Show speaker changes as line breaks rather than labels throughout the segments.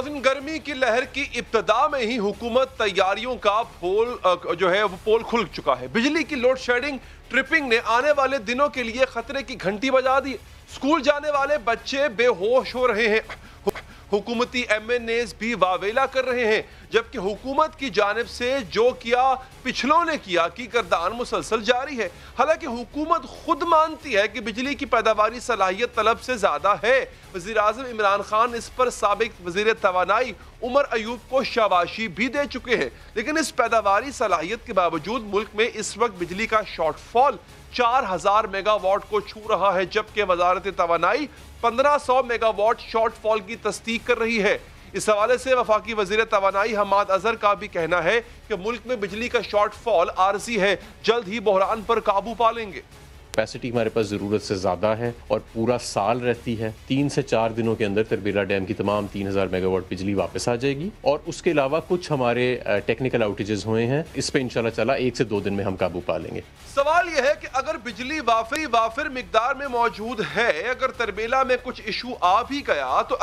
नाज़रीन, गर्मी की लहर की इब्तिदा में ही हुकूमत तैयारियों का पोल खुल चुका है। बिजली की लोड शेडिंग ट्रिपिंग ने आने वाले दिनों के लिए खतरे की घंटी बजा दी। स्कूल जाने वाले बच्चे बेहोश हो रहे हैं, हुकूमती एमएनएस भी वावेला कर रहे हैं, जबकि हुकूमत की जानिब से जो किया पिछलों ने किया की गर्दान मुसलसल जारी है। हालांकि हुकूमत खुद मानती है कि बिजली की पैदावारी सलाहियत तलब से ज्यादा है। वज़ीर आज़म इमरान खान इस पर साबिक वज़ीर तवानाई उमर अयूब को शाबाशी भी दे चुके हैं, लेकिन इस पैदावारी सलाहियत के बावजूद मुल्क में इस वक्त बिजली का शॉर्टफॉल 4000 मेगावाट को छू रहा है, जबकि वजारत तवानाई 1500 मेगावाट शॉर्टफॉल की तस्दीक कर रही है। इस हवाले से वफाकी वज़ीर तवानाई हम्माद अजहर का भी कहना है कि मुल्क में बिजली का शॉर्टफॉल आरजी है, जल्द ही बहरान पर काबू पा लेंगे।
कैपेसिटी हमारे पास ज़रूरत से ज़्यादा है और पूरा साल रहती है। 3 से 4 दिनों के अंदर तरबेला डैम की तमाम 3000 मेगावाट बिजली वापस आ जाएगी और उसके अलावा कुछ हमारे टेक्निकल आउटेजेस हुए हैं, इस पे इंशाल्लाह ताला 1 से 2 दिन में हम काबू पा लेंगे।
सवाल यह है कि अगर बिजली वाफिर मिकदार में मौजूद है, अगर तरबेला में कुछ इशू आ भी गया तो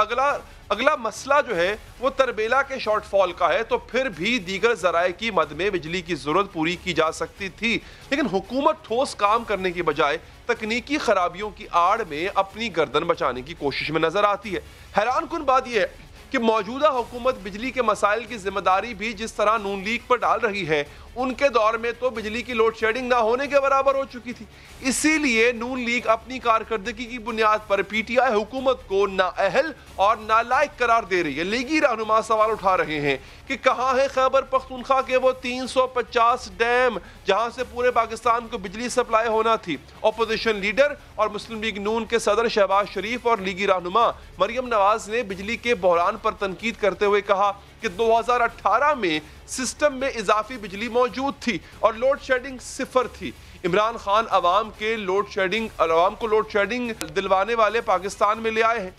अगला मसला जो है वो तरबेला के शॉर्टफॉल का है, तो फिर भी दीगर ज़राए की मद में बिजली की ज़रूरत पूरी की जा सकती थी। लेकिन हुकूमत ठोस काम करने की बजाय तकनीकी खराबियों की आड़ में अपनी गर्दन बचाने की कोशिश में नजर आती है। हैरान कुन बात यह है कि मौजूदा हुकूमत बिजली के मसाइल की जिम्मेदारी भी जिस तरह नून लीग पर डाल रही है, उनके दौर में तो बिजली की लोड शेडिंग ना होने के बराबर हो चुकी थी। इसीलिए नून लीग अपनी कारकर्दगी की बुनियाद पर पीटीआई हुकूमत को नाअहल और नालायक करार दे रही है। लीगी रहनुमा सवाल उठा रहे हैं कि कहाँ है खैबर पख्तूनख्वा के वो 350 डैम जहां से पूरे पाकिस्तान को बिजली सप्लाई होना थी। अपोजिशन लीडर और मुस्लिम लीग नून के सदर शहबाज शरीफ और लीगी रहनुमा मरियम नवाज ने बिजली के बहरान पर तनकीद करते हुए कहा कि 2018 में सिस्टम में इजाफी बिजली मौजूद थी और लोड शेडिंग सिफर थी। इमरान खान अवाम को लोड शेडिंग दिलवाने वाले पाकिस्तान में ले आए हैं।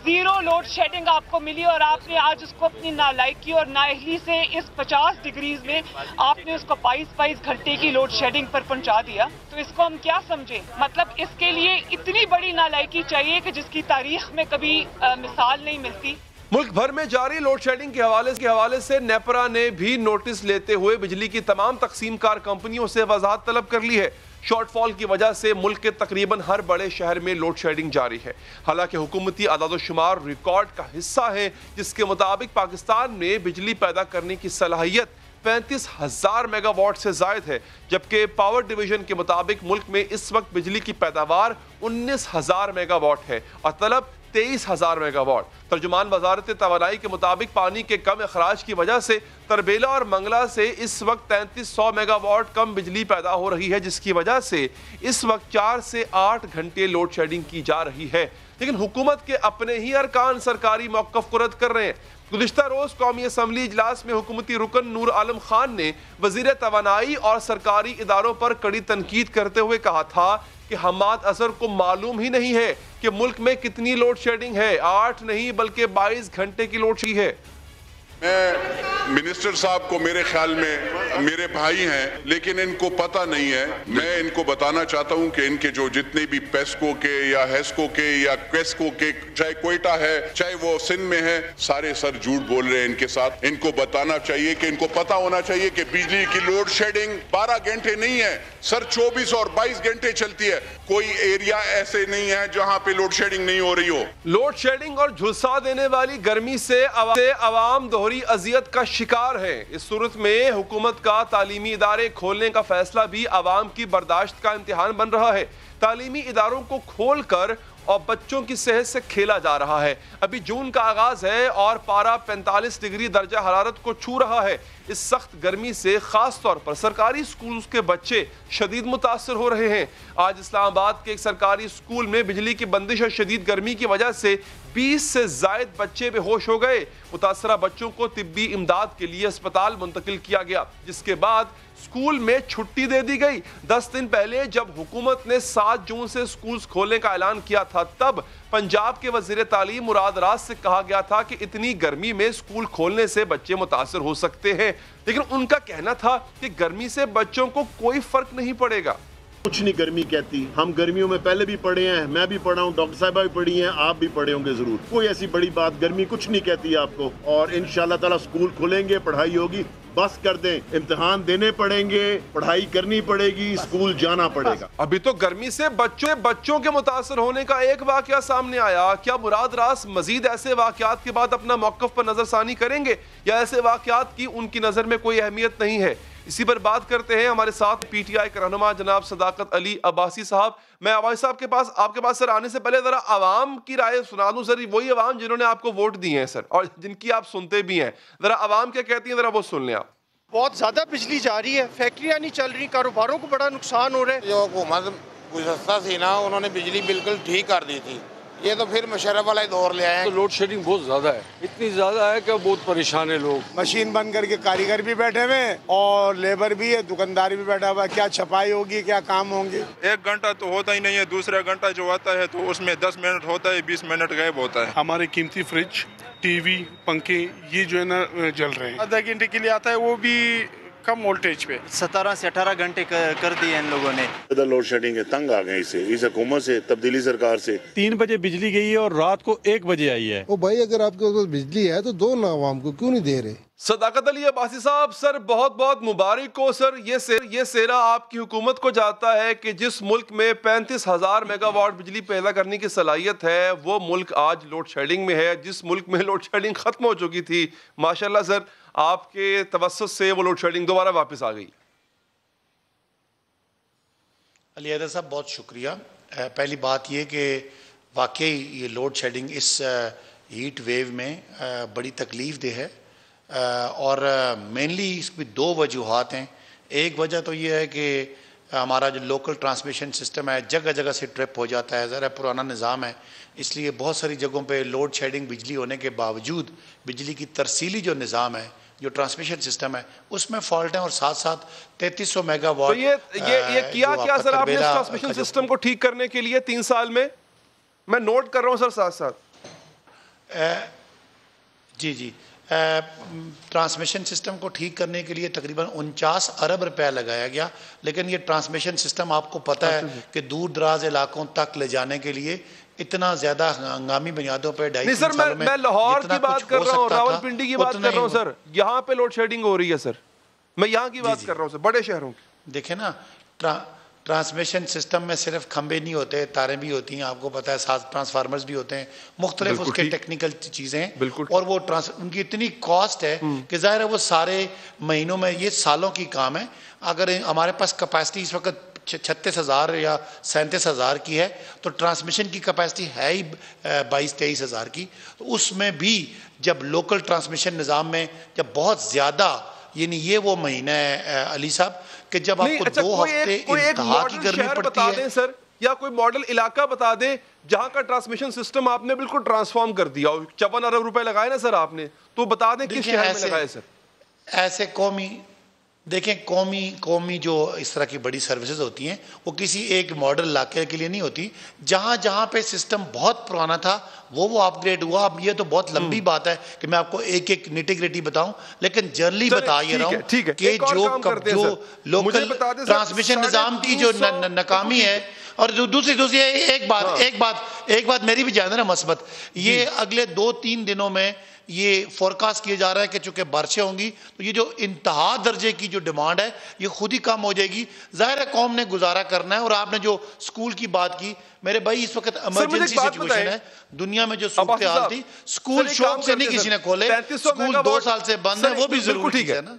जीरो लोड शेडिंग आपको मिली और आपने आज उसको अपनी नालायकी और नाअहली से इस 50 डिग्रीज में आपने उसको 22 घंटे की लोड शेडिंग पर पहुंचा दिया। तो इसको हम क्या समझें? मतलब इसके लिए इतनी बड़ी नालायकी चाहिए कि जिसकी तारीख में कभी मिसाल नहीं मिलती।
मुल्क भर में जारी लोड शेडिंग के हवाले से नेपरा ने भी नोटिस लेते हुए बिजली की तमाम तकसीमकार कंपनियों से वजाहत तलब कर ली है। शॉर्टफॉल की वजह से मुल्क के तकरीबन हर बड़े शहर में लोड शेडिंग जारी है। हालांकि हुकूमती आदाद-ओ-शुमार रिकॉर्ड का हिस्सा है, जिसके मुताबिक पाकिस्तान में बिजली पैदा करने की सलाहियत 35,000 मेगावाट से जायद है, जबकि पावर डिवीजन के मुताबिक मुल्क में इस वक्त बिजली की पैदावार 19,000 मेगावाट है और तलब 23,000 मेगावाट। तर्जुमान वजारत तवानाई के मुताबिक पानी के कम अखराज की वजह से तरबेला और मंगला से इस वक्त 3300 मेगावाट कम बिजली पैदा हो रही है, जिसकी वजह से इस वक्त 4 से 8 घंटे लोड शेडिंग की जा रही है। लेकिन हुकूमत के अपने ही अरकान सरकारी मौक़िफ़ को रद्द कर रहे हैं। गुज़िश्ता रोज़ कौमी असम्बली इजलास में हुकूमती रुकन नूर आलम खान ने वज़ीर तवानाई और सरकारी इदारों पर कड़ी तनकीद करते हुए कहा था कि हम्माद अजहर को मालूम ही नहीं है कि मुल्क में कितनी लोड शेडिंग है। 8 नहीं बल्कि 22 घंटे की लोड शेडिंग है।
मैं मिनिस्टर साहब को, मेरे ख्याल में मेरे भाई हैं, लेकिन इनको पता नहीं है। मैं इनको बताना चाहता हूं कि इनके जो जितने भी पेस्को के या हेस्को के या क्वेस्को के, चाहे कोयटा है चाहे वो सिंध में है, सारे सर झूठ बोल रहे हैं इनके साथ। इनको बताना चाहिए कि इनको पता होना चाहिए कि बिजली की लोड शेडिंग 12 घंटे नहीं है सर, 24 और 22 घंटे चलती है। कोई एरिया ऐसे नहीं है जहां पे लोड शेडिंग नहीं हो रही हो।
लोड शेडिंग और झुलसा देने वाली गर्मी से आवाम दोहरी अजियत का शिकार है। इस सूरत में हुकूमत का तालीमी इदारे खोलने का फैसला भी आवाम की बर्दाश्त का इम्तिहान बन रहा है। तालीमी इदारों को खोल कर और बच्चों की सेहत से खेला जा रहा है। अभी जून का आगाज है और पारा 45 डिग्री दर्जा हरारत को छू रहा है। इस सख्त गर्मी से खास तौर पर सरकारी स्कूल के बच्चे शदीद मुतासर हो रहे हैं। आज इस्लामाबाद के एक सरकारी स्कूल में बिजली की बंदिश और शदीद गर्मी की वजह से 20 से जायद बच्चे बेहोश हो गए। मुतासरा बच्चों को तिब्बी इमदाद के लिए अस्पताल मुंतकिल किया गया, जिसके बाद स्कूल में छुट्टी दे दी गई। 10 दिन पहले जब हुकूमत ने 7 जून से स्कूल खोलने का ऐलान किया था, तब पंजाब के वजीर तालीम मुराद राज से कहा गया था कि इतनी गर्मी में स्कूल खोलने से बच्चे मुतासर हो सकते हैं, लेकिन उनका कहना था कि गर्मी से बच्चों को कोई फर्क नहीं पड़ेगा।
कुछ नहीं गर्मी कहती। हम गर्मियों में पहले भी पढ़े हैं, मैं भी पढ़ा हूँ, डॉक्टर साहिबा भी पढ़ी हैं, आप भी पढ़े होंगे जरूर। कोई ऐसी बड़ी बात गर्मी कुछ नहीं कहती आपको। और इंशाल्लाह ताला स्कूल खुलेंगे, पढ़ाई होगी, बस कर दें, इम्तिहान देने पड़ेंगे, पढ़ाई करनी पड़ेगी, स्कूल जाना पड़ेगा।
अभी तो गर्मी से बच्चों के मुतासर होने का एक वाकया सामने आया। क्या मुराद रास मजीद ऐसे वाकयात के बाद अपना मौक़िफ़ पर नजरसानी करेंगे या ऐसे वाकयात की उनकी नज़र में कोई अहमियत नहीं है? इसी पर बात करते हैं। हमारे साथ पीटीआई के रहनुमा जनाब सदाकत अली अब्बासी साहब। मैं अब्बासी साहब के पास आपके पास सर आने से पहले जरा आवाम की राय सुना दूं सर, वही आवाम जिन्होंने आपको वोट दिए हैं सर और जिनकी आप सुनते भी हैं, जरा आवाम क्या कहती हैं जरा वो सुन लें आप।
बहुत ज़्यादा बिजली जा रही है, फैक्ट्रियाँ नहीं चल रही, कारोबारों को बड़ा नुकसान हो रहा है।
जो हुकूमत गुज़श्ता थी ना, उन्होंने बिजली बिल्कुल ठीक कर दी थी। ये तो फिर मुशर्रफ वाला दौर ले आए।
तो लोड शेडिंग बहुत ज़्यादा है, इतनी ज़्यादा है कि बहुत परेशान है लोग।
मशीन बंद करके कारीगर भी बैठे हुए और लेबर भी है, दुकानदार भी बैठा हुआ है। क्या छपाई होगी, क्या काम होंगे?
1 घंटा तो होता ही नहीं है, दूसरा घंटा जो आता है तो उसमें 10 मिनट होता है, 20 मिनट गायब होता है।
हमारे कीमती फ्रिज, टीवी, पंखे ये जो है ना जल रहे हैं।
आधा घंटे के लिए आता है, वो भी कम वोल्टेज पे।
17 से 18 घंटे कर दिए इन लोगों ने।
लोड शेडिंग है, तंग आ गए इस हुकूमत से, तब्दीली सरकार से।
3 बजे बिजली गई है और रात को 1 बजे आई है।
ओ भाई, अगर आपके पास बिजली है तो दो ना आवाम को, क्यों नहीं दे रहे?
सदाकत अली अब्बासी साहब, सर बहुत बहुत मुबारक हो सर। ये सेरा आपकी हुकूमत को जाता है कि जिस मुल्क में 35,000 मेगावाट बिजली पैदा करने की सलाहियत है, वो मुल्क आज लोड शेडिंग में है। जिस मुल्क में लोड शेडिंग खत्म हो चुकी थी, माशाल्लाह सर आपके तवस्सुत से वो लोड शेडिंग दोबारा वापस आ गई।
अली हैदर साहब बहुत शुक्रिया। पहली बात ये कि वाकई ये लोड शेडिंग इस हीट वेव में बड़ी तकलीफ दे है और मेनली इसकी 2 वजूहात हैं। एक वजह तो ये है कि हमारा जो लोकल ट्रांसमिशन सिस्टम है जगह जगह से ट्रिप हो जाता है, ज़रा पुराना निज़ाम है, इसलिए बहुत सारी जगहों पे लोड शेडिंग बिजली होने के बावजूद बिजली की तरसीली जो निज़ाम है, जो ट्रांसमिशन सिस्टम है, उसमें फॉल्ट है। और साथ साथ 3300 मेगावाट।
तो ये किया क्या सर आपने इस ट्रांसमिशन सिस्टम को ठीक करने के लिए 3 साल में? मैं नोट कर रहा हूँ सर साथ साथ।
जी ट्रांसमिशन सिस्टम को ठीक करने के लिए तकरीबन 49 अरब रुपया लगाया गया, लेकिन ये ट्रांसमिशन सिस्टम आपको पता है कि दूर दराज इलाकों तक ले जाने के लिए इतना ज्यादा हंगामी बुनियादों पर 2.5
सर मैं लाहौर की बात कर रहा हूँ, रावलपिंडी की बात कर रहा हूँ सर, यहाँ पे लोड शेडिंग हो रही है सर, मैं यहाँ की बात कर रहा हूँ सर, बड़े शहरों की।
देखें ना, ट्रांसमिशन सिस्टम में सिर्फ खंबे नहीं होते, तारें भी होती हैं, आपको पता है, साथ ट्रांसफार्मर्स भी होते हैं, मुख्तलिफ उसके टेक्निकल चीज़ें हैं, और वो उनकी इतनी कॉस्ट है कि ज़ाहिर है वो सारे महीनों में, ये सालों की काम है। अगर हमारे पास कैपेसिटी इस वक्त 36,000 या 37,000 की है, तो ट्रांसमिशन की कैपेसिटी है ही 22-23 हज़ार की। तो उसमें भी जब लोकल ट्रांसमिशन निज़ाम में जब बहुत ज़्यादा, यानी ये वो महीना है अली साहब कि जब आपको 2 हफ्ते इंतहा की गर्मी पड़ती है
सर, या कोई मॉडल इलाका बता दें जहां का ट्रांसमिशन सिस्टम आपने बिल्कुल ट्रांसफॉर्म कर दिया, 54 अरब रुपए लगाए ना सर आपने, तो बता दें किस शहर में लगाए सर?
ऐसे कौमी जो इस तरह की बड़ी सर्विसेज होती हैं, वो किसी एक मॉडल इलाके के लिए नहीं होती। जहां जहां पे सिस्टम बहुत पुराना था वो अपग्रेड हुआ। अब ये तो बहुत लंबी बात है कि मैं आपको एक एक निटिग्रिटी बताऊं, लेकिन जनरली बता ये रहा हूं कि जो लोकल ट्रांसमिशन निजाम की जो नाकामी है, और जो दूसरी एक बात मेरी भी जान ना मस्बत, ये अगले 2-3 दिनों में ये फोरकास्ट किया जा रहा है कि चूंकि बारिशें होंगी तो ये जो इंतहा दर्जे की जो डिमांड है ये खुद ही कम हो जाएगी। जाहिर है कौम ने गुजारा करना है। और आपने जो स्कूल की बात की, मेरे भाई इस वक्त इमरजेंसी सिचुएशन है, दुनिया में जो सूरत हाल थी, स्कूल शौक से नहीं किसी ने खोले, स्कूल 2 साल से बंद है, वो भी जरूरी है ना।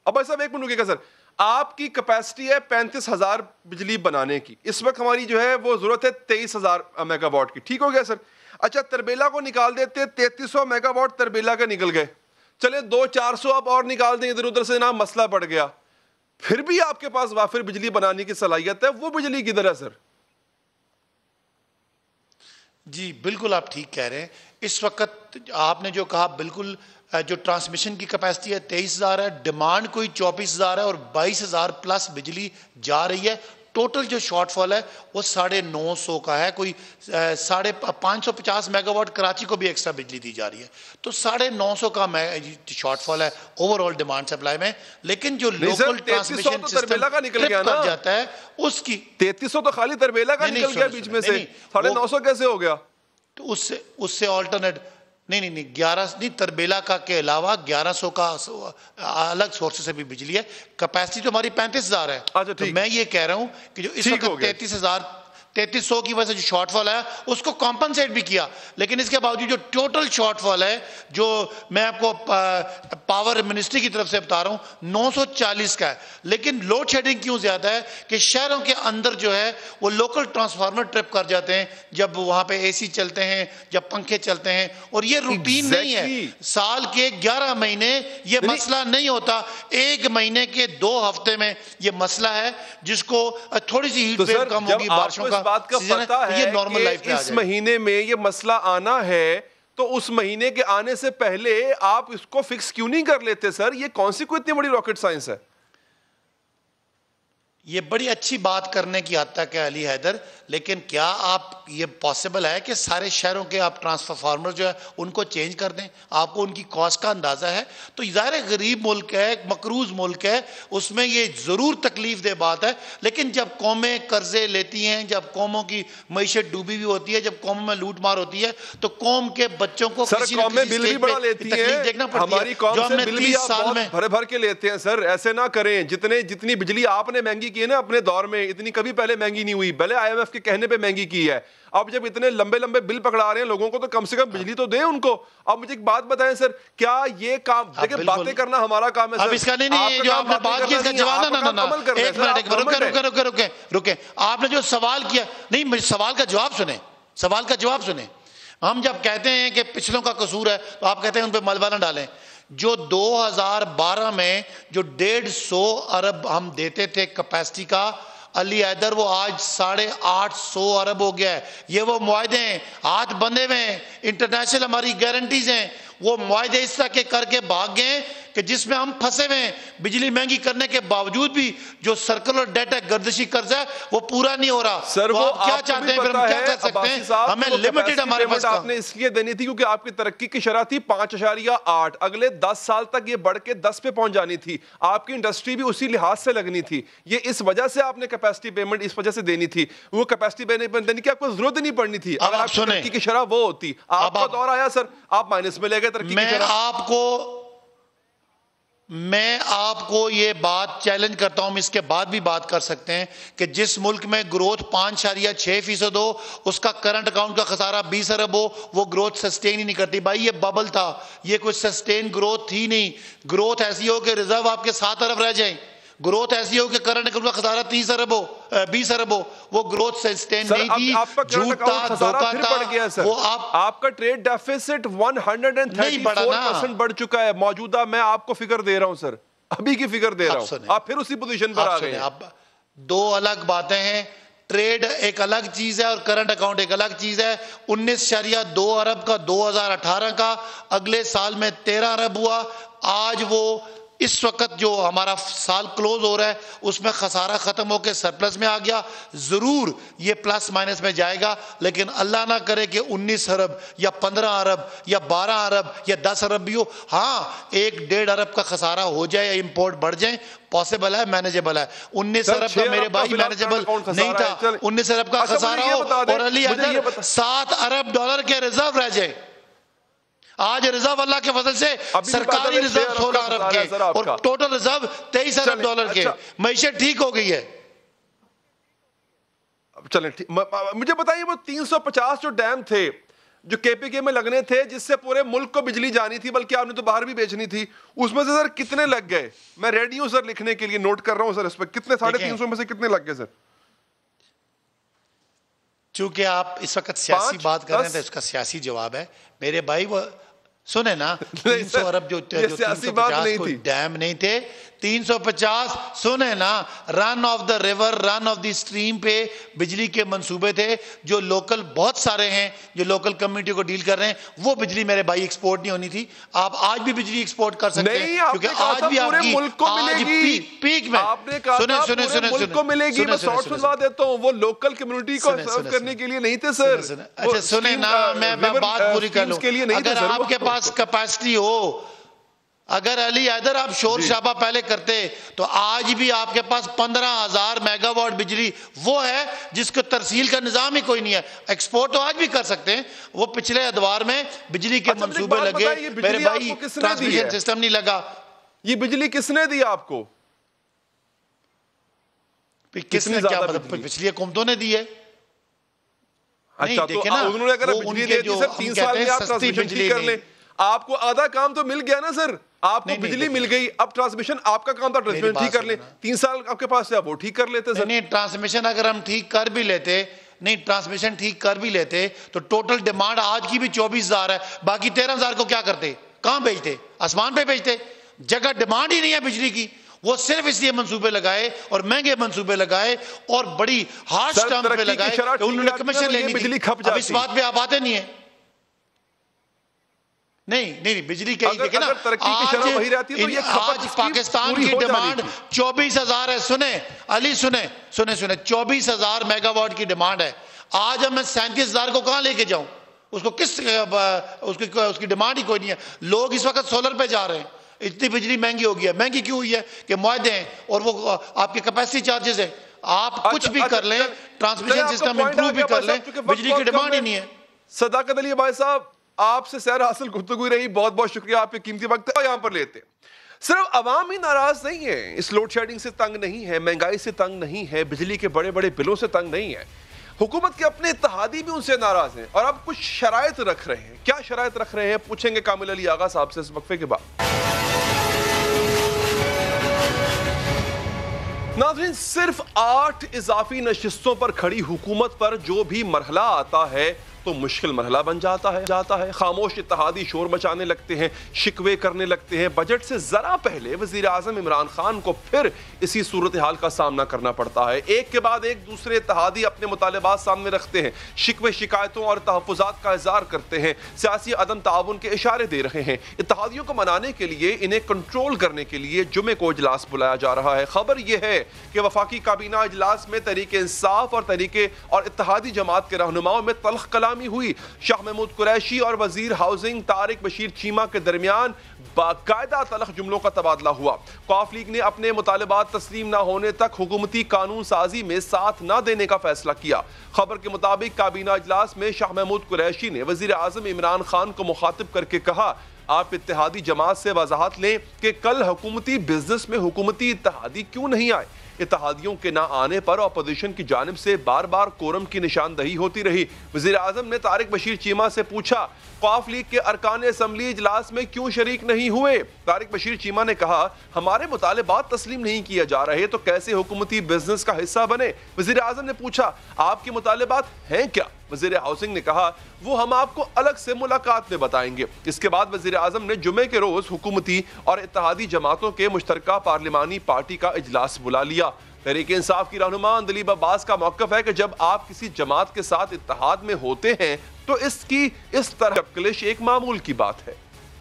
अब साहब एक मिनट रुकिएगा सर, आपकी कैपेसिटी है 35,000 बिजली बनाने की, इस वक्त हमारी जो है वो जरूरत है 23,000 मेगावाट की, ठीक हो गया सर? अच्छा, तरबेला को निकाल देते, 3300 मेगावाट तरबेला के निकल गए, चले 200-400 अब और निकाल दें इधर उधर से ना, मसला पड़ गया, फिर भी आपके पास वाफिर बिजली बनाने की सलाहियत है, वो बिजली किधर है सर?
जी बिल्कुल आप ठीक कह रहे हैं। इस वक्त आपने जो कहा बिल्कुल, जो ट्रांसमिशन की कैपेसिटी है 23,000 है, डिमांड कोई 24,000 है और 22,000 प्लस बिजली जा रही है ٹوٹل جو شارٹ فال ہے وہ 950 کا ہے, کوئی 550 میگا واٹ کراچی کو بھی ایکسٹرا بجلی دی جا رہی ہے, تو 950 کا شارٹ فال ہے اوور آل ڈیمانڈ سپلائی میں. لیکن جو لوکل ٹرانسمیشن سسٹم
نکل گیا نا
جاتا ہے اس کی
3300 تو خالی تربیلا کا نکل گیا بیچ میں سے, 950 کیسے ہو گیا؟
تو اس سے آلٹرنیٹ نہیں 11 نہیں, تربیلا کا کے علاوہ 1100 کا الگ سورس سے بھی بجلی ہے. کیپیسٹی تو ہماری 35,000 ہے. تو میں یہ کہہ رہا ہوں کہ جو اس وقت 3300 کی وجہ سے جو شارٹ فال ہے اس کو کمپنسیٹ بھی کیا, لیکن اس کے باوجود جو ٹوٹل شارٹ فال ہے جو میں آپ کو پاور منسٹری کی طرف سے بتا رہا ہوں 940 کا ہے. لیکن لوڈ شیڈنگ کیوں زیادہ ہے کہ شہروں کے اندر جو ہے وہ لوکل ٹرانسفارمر ٹرپ کر جاتے ہیں جب وہاں پہ اے سی چلتے ہیں, جب پنکھے چلتے ہیں, اور یہ روٹین نہیں ہے. سال کے 11 مہینے یہ مسئلہ نہیں ہوتا, 1 مہینے کے 2 ہفتے میں یہ مسئلہ ہے جس کو تھوڑی سی ہیٹ ویو کم ہوگی, بارشوں کا
بات کا پتہ ہے کہ اس مہینے میں یہ مسئلہ آنا ہے, تو اس مہینے کے آنے سے پہلے آپ اس کو فکس کیوں نہیں کر لیتے سر؟ یہ کون سی کوئی اتنی بڑی راکٹ سائنس ہے؟
یہ بڑی اچھی بات کرنے کی حد تک ہے علی حیدر, لیکن کیا آپ یہ پاسبل ہے کہ سارے شہروں کے آپ ٹرانسفارمر جو ہے ان کو چینج کر دیں؟ آپ کو ان کی کاسٹ کا اندازہ ہے؟ تو ظاہر غریب ملک ہے, مقروض ملک ہے, اس میں یہ ضرور تکلیف دہ بات ہے. لیکن جب قومیں قرضے لیتی ہیں, جب قوموں کی معیشت ڈوبی ہوئی ہوتی ہے, جب قوموں میں لوٹ مار ہوتی ہے, تو قوم کے بچوں کو کسی نہ کسی
بل بھی بڑا لیتی ہیں. ہماری قوم سے بل بھی آپ بھر بھر کے لیتے ہیں سر, ایسے نہ کریں. جتنی بجلی آپ نے مہنگی کی ہے نا اپنے دور میں, اتنی کبھی پہلے مہنگی نہیں ہوئی, پہلے آئی ایم ایف کے کہنے پہ مہنگی کی ہے. اب جب اتنے لمبے بل پکڑا رہے ہیں لوگوں کو, تو کم سے کم بجلی تو دیں ان کو. اب مجھے ایک بات بتائیں سر, کیا یہ کام, دیکھیں باتیں کرنا ہمارا کام ہے سر,
اب اس کا نہیں جو آپ نے بات کی اس کا جواب رکیں, آپ نے جو سوال کیا, نہیں سوال کا جواب سنیں. ہم جب کہتے ہیں کہ پچھلوں کا قصور ہے تو آپ کہتے ہیں ان پہ ملبہ نہ ڈالیں. جو 2012 میں جو 150 ارب ہم دیتے تھے کیپیسٹی کا علی حیدر, وہ آج 850 ارب ہو گیا ہے. یہ وہ معاہدے ہیں, ہاتھ بندھے ہوئے ہیں, انٹرنیشنل ہماری گارنٹیز ہیں, وہ معاہدے اس طرح کے کر کے بھاگ گئے کہ جس میں ہم پھنسے ہوئے ہیں. بجلی مہنگی کرنے کے باوجود بھی جو سرکل اور ڈیٹ ہے, گردشی قرض ہے, وہ پورا نہیں ہو رہا.
سر وہ
کیا چاہتے ہیں, پھر ہم کیا کر سکتے ہیں؟ ہمیں لمیٹڈ ہمارے پاس.
آپ نے اس لیے دینی تھی کیونکہ آپ کی ترقی کی شرح تھی 5.8, اگلے 10 سال تک یہ بڑھ کے 10 پہ پہنچ جانی تھی. آپ کی انڈسٹری بھی اسی لحاظ سے لگنی تھی. یہ اس وجہ سے آپ نے کیپیسٹی پیمنٹ اس وجہ سے دینی تھی. وہ کیپیسٹی پیمنٹ دینے کی آپ کو ضرورت نہیں پڑنی تھی. اگر آپ کی ترقی کی شرح وہ ہوتی, آپ کا دور آیا سر, آپ مائنس میں لے گئے ترقی کی شرح.
میں آپ کو یہ بات چیلنج کرتا ہوں, اس کے بعد بھی بات کر سکتے ہیں کہ جس ملک میں گروتھ 5.6% ہو, اس کا کرنٹ اکاؤنٹ کا خسارہ 20 ارب ہو, وہ گروتھ سسٹین ہی نہیں کرتی. بھائی یہ ببل تھا, یہ کوئی سسٹین گروتھ تھی نہیں. گروتھ ایسی ہو کہ ریزرو آپ کے 7 ارب رہ جائیں, گروتھ ایسی ہو کہ کرنٹ اکاؤنٹ کا خسارہ 30 ارب ہو, 20 ارب ہو, وہ گروتھ سسٹین نہیں تھی. جھوٹا دھوکہ تھا. وہ
آپ کا ٹریڈ ڈیفیسٹ 134% بڑھ چکا ہے موجودہ. میں آپ کو فگر دے رہا ہوں سر, ابھی کی فگر دے رہا ہوں, آپ پھر اسی پوزیشن پر آ گئے.
دو الگ باتیں ہیں, ٹریڈ ایک الگ چیز ہے اور کرنٹ اکاؤنٹ ایک الگ چیز ہے. 19.2 ارب کا 2018 کا, اگلے سال میں 13 ارب ہوا. آج وہ اس وقت جو ہمارا سال کلوز ہو رہا ہے اس میں خسارہ ختم ہو کے سرپلس میں آ گیا. ضرور یہ پلس مائنس میں جائے گا, لیکن اللہ نہ کرے کہ 19 ارب یا 15 ارب یا 12 ارب یا 10 ارب بھی ہو. ہاں 1.5 ارب کا خسارہ ہو جائے یا امپورٹ بڑھ جائیں, پاسبل ہے, مینیجبل ہے. 19 ارب کا میرے بھائی مینیجبل نہیں تھا. 19 ارب کا خسارہ ہو اور علی حیدر 7 ارب ڈالر کے ریزرو رہ جائے. آج ریزرو اللہ کے فضل سے سرکاری ریزرو 16 ارب کے اور ٹوٹل ریزرو 23 ارب ڈالر کے. معیشت ٹھیک ہو گئی ہے.
چلیں مجھے بتائیے, وہ 350 جو ڈیم تھے جو کے پی کے میں لگنے تھے, جس سے پورے ملک کو بجلی جانی تھی, بلکہ آپ نے تو باہر بھی بیچنی تھی, اس میں سے سر کتنے لگ گئے؟ میں ریڈی ہوں سر لکھنے کے لیے, نوٹ کر رہا ہوں سر اس پہ. کتنے 350 میں سے کتنے لگ گئے سر؟
چونکہ آپ اس وقت سیاسی بات کر رہے ہیں تو اس کا سیاسی جواب ہے میرے بھائی. وہ सुने ना 300 अरब जो 350 डैम नहीं थे 350 सुने ना run of the river run of the stream पे बिजली के मंसूबे थे जो लोकल बहुत सारे हैं जो लोकल कम्युनिटी को डील कर रहे हैं वो बिजली मेरे भाई एक्सपोर्ट नहीं होनी थी आप आज भी बिजली एक्सपोर्ट कर सकते हैं क्योंकि आज भी आपकी मुल्क को मिलेगी पीक में
आपने कहा
सुने सुने सुने
मुल्क को मिलेगी मैं शॉर्ट सुनवा देता हूं वो लोकल कम्युनिटी को सर्व करने के लिए नहीं थे सर
अच्छा सुने ना मैं बात पूरी कर लूं अगर आपके पास कैपेसिटी हो अगर अली हैदर आप शोर शाबा पहले करते तो आज भी आपके पास 15,000 मेगावाट बिजली वो है जिसको तरसील का निजाम ही कोई नहीं है एक्सपोर्ट तो आज भी कर सकते हैं वो पिछले अदवार में बिजली के मंसूबे लगे मेरे भाई ट्रांसमिशन सिस्टम नहीं लगा
ये बिजली किसने दी आपको
किसने क्या पिछली हुकूमतों ने दी है
अच्छा तो उन्होंने अगर बिजली दे दी सर 3 साल में आप ट्रांसमिशन ठीक कर लें आपको आधा काम तो मिल गया ना सर आपको बिजली मिल गई अब ट्रांसमिशन आपका काम था ट्रांसमिशन ठीक कर ले 3 साल आपके पास है वो ठीक कर लेते सर
नहीं ट्रांसमिशन अगर हम ठीक कर भी लेते नहीं ट्रांसमिशन ठीक कर भी लेते तो टोटल डिमांड आज की भी 24,000 है बाकी 13,000 को क्या करते कहां भेजते आसमान पे भेजते जगह डिमांड ही नहीं है बिजली की वो सिर्फ इसलिए मंसूबे लगाए और महंगे मंसूबे लगाए और बड़ी हार्ड स्टैम्प पे लगाए उन्होंने कमीशन लेनी थी अब इस बात पे आप आते नहीं है नहीं बिजली क्या देखे ना आज वही रहती तो ये आज पाकिस्तान की डिमांड 24,000 है सुने अली सुने 24,000 मेगावाट की डिमांड है आज मैं 37,000 को कहां लेके जाऊं उसको किस उसकी डिमांड ही कोई नहीं है लोग इस वक्त सोलर पे जा रहे हैं इतनी बिजली महंगी हो गई है महंगी क्यों हुई है कि मुआहदे हैं और वो आपके कैपेसिटी चार्जेस है आप कुछ भी कर लें ट्रांसमिशन सिस्टम इंप्रूव भी कर लें बिजली की डिमांड ही नहीं है
सदाकत अली भाई साहब आपसे सैर हासिल गुफ्तगू रही बहुत बहुत शुक्रिया आपके कीमती वक्त यहां पर लेते सिर्फ अवाम ही नाराज नहीं है इस लोड शेडिंग से तंग नहीं है महंगाई से तंग नहीं है बिजली के बड़े बड़े बिलों से तंग नहीं है हुकूमत के अपने इत्तेहादी भी उनसे नाराज हैं और अब कुछ शराइत रख रहे हैं क्या शराइत रख रहे हैं पूछेंगे कामिल अली आगा साहब से इस वक्फे के बाद नाज़रीन सिर्फ 8 इजाफी नशिस्तों पर खड़ी हुकूमत पर जो भी मरहला आता है तो मुश्किल मरहला बन जाता है खामोश इत्तेहादी शोर मचाने लगते हैं शिकवे करने लगते हैं बजट से जरा पहले वजीर आजम इमरान खान को फिर इसी सूरत हाल का सामना करना पड़ता है एक के बाद एक दूसरे इत्तेहादी अपने मुतालबात सामने रखते हैं शिकवे शिकायतों और तहफ़्फ़ुज़ात का इज़हार करते हैं सियासी अदम ताउन के इशारे दे रहे हैं इत्तेहादियों को मनाने के लिए इन्हें कंट्रोल करने के लिए जुमे को इजलास बुलाया जा रहा है खबर यह है कि वफाकी काबीना इजलास में तहरीक इंसाफ और इत्तेहादी जमात के रहनुमाओं में तल्ख कलाम हुई शाह महमूद कुरैशी और वजीर हाउसिंग तारिक बशीर चीमा के दरमियान बाकायदा तलख जुमलों का तबादला हुआ कॉफ लीग ने अपने मुतालबात तस्लीम न होने तक हुकूमती कानून साजी में साथ न देने का फैसला किया खबर के मुताबिक काबीना इजलास में शाह महमूद कुरैशी ने वजीर आजम इमरान खान को मुखातिब करके कहा आप इत्तेहादी जमात से वजाहत लें कि कल हुकूमती बिजनेस में हुकूमती इत्तेहादी क्यों नहीं आए इत्तेहादियों के ना आने पर अपोजिशन की जानिब से बार बार कोरम की निशानदही होती रही वजीर आजम ने तारिक बशीर चीमा से पूछा कॉफ लीग के अरकान असम्बली इजलास में क्यों शरीक नहीं हुए तारिक बशीर चीमा ने कहा हमारे मुतालबात तस्लीम नहीं किए जा रहे तो कैसे हुकूमती बिजनेस का हिस्सा बने वजीर आजम ने पूछा आपके मुतालबात हैं क्या वजीर हाउसिंग ने कहा वो हम आपको अलग से मुलाकात में बताएंगे इसके बाद वजीर आजम ने जुमे के रोज हुकूमती और इत्तेहादी जमातों के मुश्तरका पार्लिमानी पार्टी का इजलास बुला लिया तहरीक इंसाफ की रहनुमा अंदलीब अब्बास का मौक़िफ़ है कि जब आप किसी जमात के साथ इत्तेहाद में होते हैं तो इसकी इस तरह कलिश एक मामूल की बात है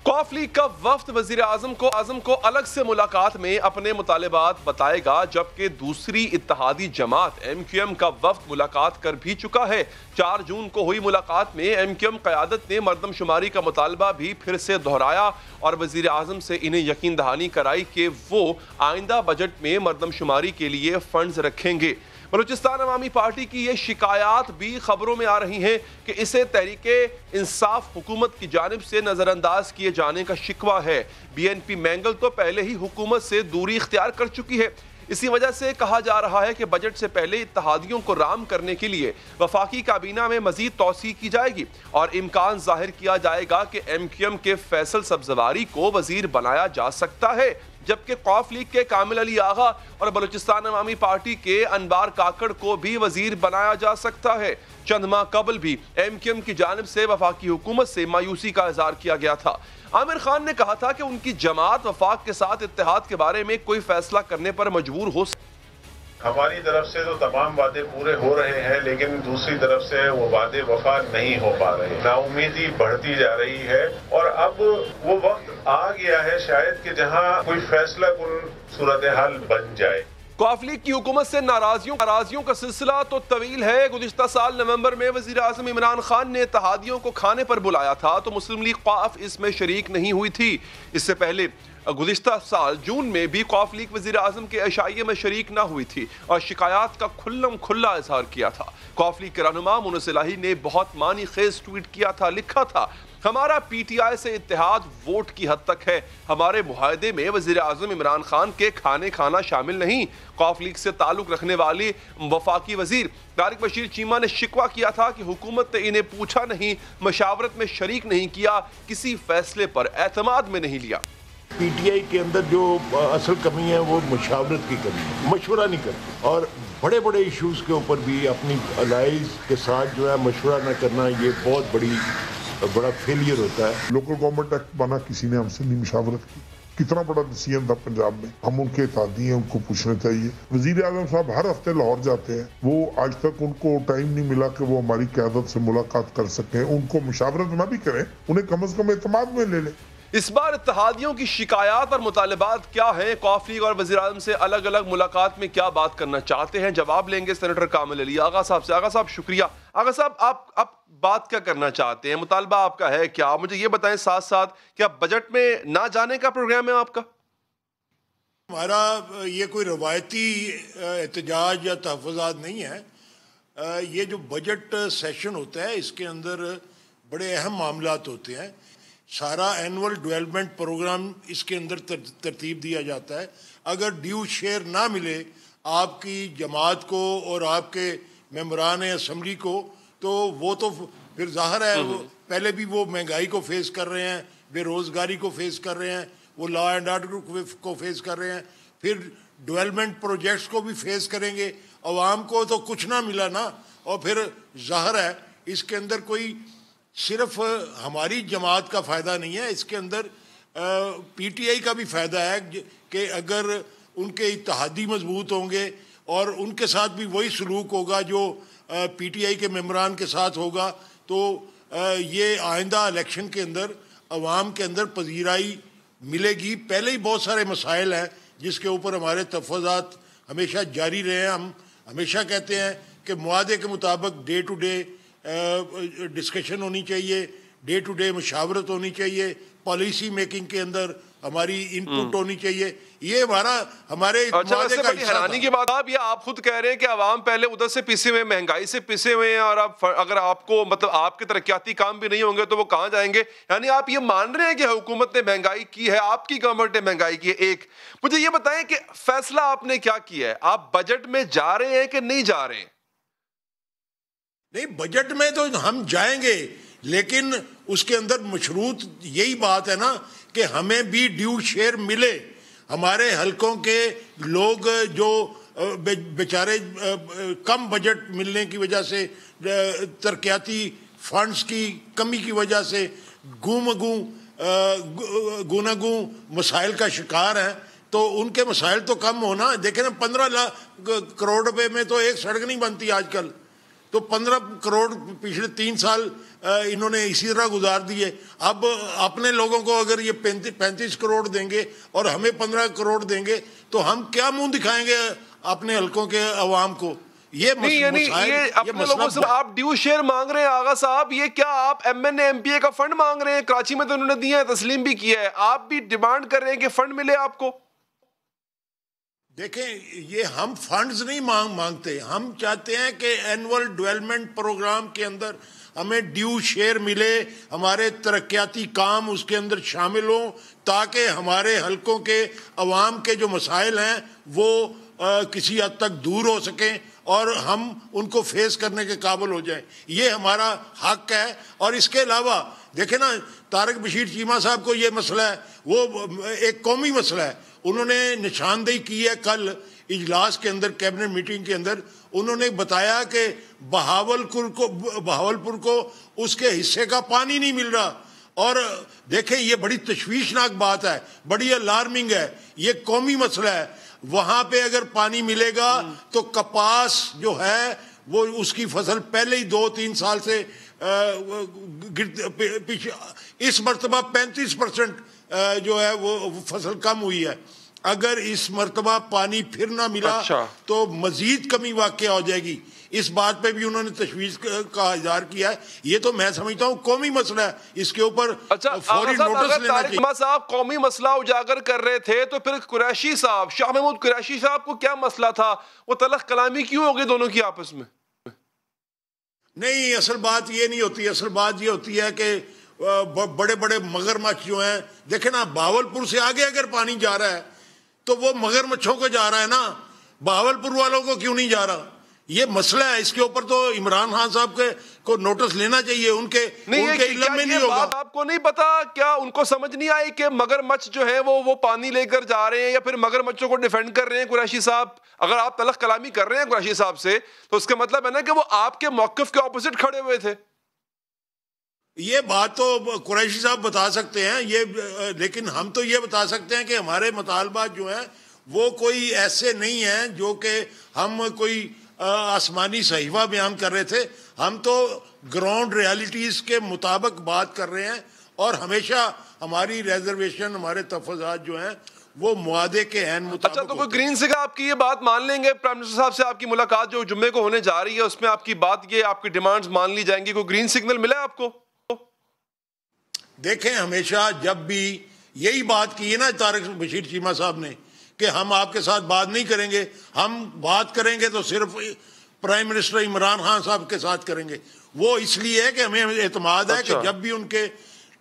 कॉफ लीग का वफ्द वजीर आजम को अलग से मुलाकात में अपने मुतालबात बताएगा जबकि दूसरी इत्तेहादी जमात MQM का वफ्द मुलाकात कर भी चुका है 4 जून को हुई मुलाकात में MQM क़यादत ने मरदमशुमारी का मुतालबा भी फिर से दोहराया और वजीर आजम से इन्हें यकीन दहानी कराई कि वो आइंदा बजट में मरदमशुमारी के लिए फंड्स रखेंगे बलूचिस्तान अवामी पार्टी की ये शिकायत भी खबरों में आ रही हैं कि इसे तहरीक इंसाफ हुकूमत की जानिब से नज़रअंदाज किए जाने का शिकवा है BNP मैंगल तो पहले ही हुकूमत से दूरी इख्तियार कर चुकी है इसी वजह से कहा जा रहा है कि बजट से पहले इत्तेहादियों को राम करने के लिए वफाकी काबीना में मजीद तौसी की जाएगी और इम्कान जाहिर किया जाएगा कि MQM के फैसल सब्जवारी को वजीर बनाया जा सकता है जबकि कौफ लीग के कामिल अली आगा और बलूचिस्तान अवामी पार्टी के अनबार काकड़ को भी वजीर बनाया जा सकता है चंद माह कबल भी MQM की जानिब से वफाकी हुकूमत से मायूसी का इजहार किया गया था عامر خان نے کہا تھا کہ ان کی جماعت وفاق کے ساتھ اتحاد کے بارے میں کوئی فیصلہ کرنے پر مجبور ہو سکتی.
ہماری طرف سے تو تمام وعدے پورے ہو رہے ہیں، لیکن دوسری طرف سے وہ وعدے وفا نہیں ہو پا رہے. نا امیدی بڑھتی جا رہی ہے اور اب وہ وقت آ گیا ہے شاید کہ جہاں کوئی فیصلہ کن صورتحال بن جائے.
قوف لیگ کی حکومت سے ناراضیوں کا سلسلہ تو طویل ہے. گزشتہ سال نومبر میں وزیر اعظم عمران خان نے اتحادیوں کو کھانے پر بلایا تھا تو مسلم لیگ قوف اس میں شریک نہیں ہوئی تھی. اس سے پہلے گزشتہ سال جون میں بھی قوف لیگ وزیر اعظم کے عشائیے میں شریک نہ ہوئی تھی اور شکایات کا کھلم کھلا اظہار کیا تھا. قوف لیگ کے رہنما مونس الہی نے بہت معنی خیز ٹویٹ کیا تھا، لکھا تھا ہمارا پی ٹی آئی سے اتحاد ووٹ کی حد تک ہے، ہمارے معاہدے میں وزیر اعظم عمران خان کے کھانا شامل نہیں. قوف لیگ سے تعلق رکھنے والی وفاقی وزیر طارق بشیر چیمہ نے شکوہ کیا تھا کہ حکومت نے انہیں پوچھا نہیں، مشاورت میں شریک نہیں کیا، کسی فیصلے پر اعتماد میں نہیں لیا.
پی ٹی آئی کے اندر جو اصل کمی ہے وہ مشاورت کی کمی ہے، مشورہ نہیں کرتی اور بڑے بڑے ایشوز کے اوپر بھی اپنی الائز کے ساتھ جو ہے مشورہ نہ کرنا، یہ بہت بڑا فیلئر ہوتا ہے.
لوکل گورنمنٹ ایکٹ بنا، کسی نے ہم سے نہیں مشاورت کی. کتنا بڑا ڈیسیژن تھا پنجاب میں، ہم ان کے اتحادی ہیں، ان کو پوچھنا چاہیے. وزیر اعظم صاحب ہر ہفتے لاہور جاتے ہیں، وہ آج تک ان کو ٹائم نہیں ملا کہ وہ ہماری قیادت سے ملاقات کر سکیں. ان کو مشاورت نہ بھی کریں، انہیں کم از کم اعتماد میں لے لیں.
اس بار اتحادیوں کی شکایات اور مطالبات کیا ہیں؟ قوف لیگ اور وزیر اعظم سے الگ الگ ملاقات میں کیا بات کرنا چاہتے ہیں؟ جواب لیں گے سینیٹر کامل علی آغا صاحب سے. آغا صاحب شکریہ. آغا صاحب آپ بات کیا کرنا چاہتے ہیں؟ مطالبہ آپ کا ہے کیا؟ مجھے یہ بتائیں ساتھ ساتھ کیا بجٹ میں نہ جانے کا پروگرام ہے آپ کا؟
ہمارا یہ کوئی روایتی احتجاج یا تحفظات نہیں ہے. یہ جو بجٹ سیشن ہوتا ہے اس کے اندر بڑے اہم معاملات ہوتے ہیں. سارا اینول ڈیولپمنٹ پروگرام اس کے اندر ترتیب دیا جاتا ہے. اگر ڈیو شیئر نہ ملے آپ کی جماعت کو اور آپ کے ممبران اسمبلی کو تو وہ تو پھر ظاہر ہے پہلے بھی وہ مہنگائی کو فیس کر رہے ہیں، بے روزگاری کو فیس کر رہے ہیں، وہ لا اینڈ آرڈر کو فیس کر رہے ہیں، پھر ڈیولپمنٹ پروجیکٹس کو بھی فیس کریں گے. عوام کو تو کچھ نہ ملا نا. اور پھر ظاہر ہے اس کے اندر کوئی صرف ہماری جماعت کا فائدہ نہیں ہے، اس کے اندر پی ٹی آئی کا بھی فائدہ ہے کہ اگر ان کے اتحادی مضبوط ہوں گے اور ان کے ساتھ بھی وہی سلوک ہوگا جو پی ٹی آئی کے ممبران کے ساتھ ہوگا تو یہ آئندہ الیکشن کے اندر عوام کے اندر پذیرائی ملے گی. پہلے ہی بہت سارے مسائل ہیں جس کے اوپر ہمارے تفاوضات ہمیشہ جاری رہے ہیں. ہم ہمیشہ کہتے ہیں کہ معاہدے کے مطابق ڈے ٹو ڈے ڈسکشن ہونی چاہیے، ڈے ٹو ڈے مشاورت ہونی چاہیے، پالیسی میکنگ کے اندر ہماری ان پٹ ہونی چاہیے. یہ ہمارے معاہدے کا حصہ
حیرانی کی بات آپ خود کہہ رہے ہیں کہ عوام پہلے ادھر سے پسے ہوئے، مہنگائی سے پسے ہوئے ہیں، اور اگر آپ کو مطلب آپ کے ترقیاتی کام بھی نہیں ہوں گے تو وہ کہاں جائیں گے؟ یعنی آپ یہ مان رہے ہیں کہ حکومت نے مہنگائی کی ہے، آپ کی گورنمنٹ نے مہنگائی کی ہے. ایک مجھے یہ بتائیں کہ فیصلہ آپ نے کیا کیا ہے؟ آپ بجٹ میں جا رہے ہیں کہ نہیں جا رہے ہیں؟
نہیں، بجٹ میں تو ہم جائیں گے لیکن اس کے اندر مشروط یہی بات ہے نا کہ ہمیں بھی ڈیو شیئر ملے. ہمارے حلقوں کے لوگ جو بیچارے کم بجٹ ملنے کی وجہ سے، ترقیاتی فنڈز کی کمی کی وجہ سے گوناگوں مسائل کا شکار ہیں، تو ان کے مسائل تو کم ہونا. دیکھیں نا 15 کروڑ روپے میں تو ایک سڑک نہیں بنتی آج کل. تو 15 کروڑ پچھلے 3 سال انہوں نے اسی طرح گزار دیے. اب اپنے لوگوں کو اگر یہ 35 کروڑ دیں گے اور ہمیں 15 کروڑ دیں گے تو ہم کیا منہ دکھائیں گے اپنے حلقوں کے عوام کو؟ یہ
اپنے لوگوں سے آپ ڈیو شیئر مانگ رہے ہیں آغا صاحب. یہ کیا آپ M N A M P A کا فنڈ مانگ رہے ہیں؟ کراچی میں تو انہوں نے دیا ہے، تسلیم بھی کیا ہے. آپ بھی ڈیمانڈ کر رہے ہیں کہ فنڈ ملے آپ کو.
دیکھیں، یہ ہم فنڈز نہیں مانگتے. ہم چاہتے ہیں کہ اینول ڈیولپمنٹ پروگرام کے اندر ہمیں ڈیو شیئر ملے، ہمارے ترقیاتی کام اس کے اندر شامل ہوں تاکہ ہمارے حلقوں کے عوام کے جو مسائل ہیں وہ کسی حد تک دور ہو سکیں اور ہم ان کو فیس کرنے کے قابل ہو جائیں. یہ ہمارا حق ہے. اور اس کے علاوہ دیکھیں نا، طارق بشیر چیمہ صاحب کو یہ مسئلہ ہے، وہ ایک قومی مسئلہ ہے. انہوں نے نشاندہی کی ہے کل اجلاس کے اندر، کیبنٹ میٹنگ کے اندر. انہوں نے بتایا کہ بہاولپور کو اس کے حصے کا پانی نہیں مل رہا. اور دیکھیں یہ بڑی تشویشناک بات ہے, بڑی الارمنگ ہے, یہ قومی مسئلہ ہے. وہاں پہ اگر پانی ملے گا تو کپاس جو ہے وہ اس کی فصل پہلے ہی 2-3 سال سے اس مرتبہ 35% جو ہے وہ فصل کم ہوئی ہے. اگر اس مرتبہ پانی پھر نہ ملا تو مزید کمی واقع ہو جائے گی. اس بات پہ بھی انہوں نے تشویش کا اظہار کیا ہے. یہ تو میں سمجھتا ہوں قومی مسئلہ ہے, اس کے اوپر فوری نوٹس لینا چاہیے.
صاحب قومی مسئلہ اجاگر کر رہے تھے تو پھر قریشی صاحب, شاہ محمود قریشی صاحب کو کیا مسئلہ تھا؟ وہ تلخ کلامی کیوں ہوگی دونوں کی آپس میں؟
نہیں, اصل بات یہ نہیں ہوتی. اصل بات یہ ہوتی ہے کہ بڑے بڑے مگرمچھ جو ہیں, دیکھیں نا بہاولپور سے آگے اگر پانی جا رہا ہے تو وہ مگرمچھوں کو جا رہا ہے نا, بہاولپور والوں کو کیوں نہیں جا رہا؟ یہ مسئلہ ہے. اس کے اوپر تو عمران خان صاحب کو نوٹس لینا چاہیے. ان کے علم میں نہیں ہوگا.
آپ کو نہیں پتا کیا ان کو سمجھ نہیں آئی کہ مگرمچھ جو ہے وہ پانی لے کر جا رہے ہیں یا پھر مگرمچھوں کو ڈیفینڈ کر رہے ہیں؟ قریشی صاحب, اگر آپ تلخ کلامی کر رہے ہیں قریشی صاحب سے تو اس کا مطلب ہے نا کہ وہ آپ کے موقف کے اپوزٹ کھڑے ہوئے تھے.
یہ بات تو قریشی صاحب بتا سکتے ہیں یہ, لیکن ہم تو یہ بتا سکتے ہیں کہ ہمارے مطالبات جو ہیں وہ کوئی ایسے نہیں ہیں جو کہ ہم کوئی آسمانی صحیفہ بیان کر رہے تھے. ہم تو گراؤنڈ ریالٹیز کے مطابق بات کر رہے ہیں اور ہمیشہ ہماری ریزرویشن, ہمارے تفاضات جو ہیں وہ معاہدے کے عین مطابق.
اچھا, تو کوئی گرین سگنل آپ کی یہ بات مان لیں گے؟ پرائم منسٹر صاحب سے آپ کی ملاقات جو جمعے کو ہونے جا رہی ہے اس میں آپ کی بات, یہ آپ کی ڈیمانڈز مان لی جائیں گی. کوئی گرین سگنل ملا ہے آپ کو؟
دیکھیں, ہمیشہ جب بھی یہی بات کی ہے نا طارق بشیر چیمہ صاحب نے کہ ہم آپ کے ساتھ بات نہیں کریں گے, ہم بات کریں گے تو صرف پرائم منسٹر عمران خان صاحب کے ساتھ کریں گے. وہ اس لیے ہے کہ ہمیں اعتماد ہے کہ جب بھی ان کے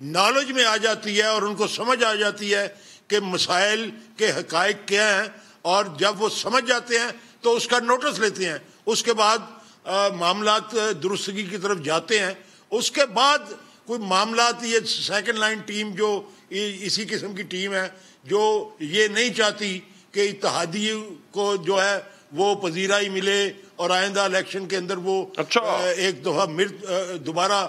نالج میں آ جاتی ہے اور ان کو سمجھ آ جاتی ہے کہ مسائل کے حقائق کیا ہیں, اور جب وہ سمجھ جاتے ہیں تو اس کا نوٹس لیتے ہیں. اس کے بعد معاملات درستگی کی طرف جاتے ہیں. اس کے بعد کوئی معاملات, یہ سیکنڈ لائن ٹیم جو اسی قسم کی ٹیم ہے جو یہ نہیں چاہتی کہ اتحادی کو جو ہے وہ پذیرائی ملے اور آئندہ الیکشن کے اندر وہ ایک دفعہ دوبارہ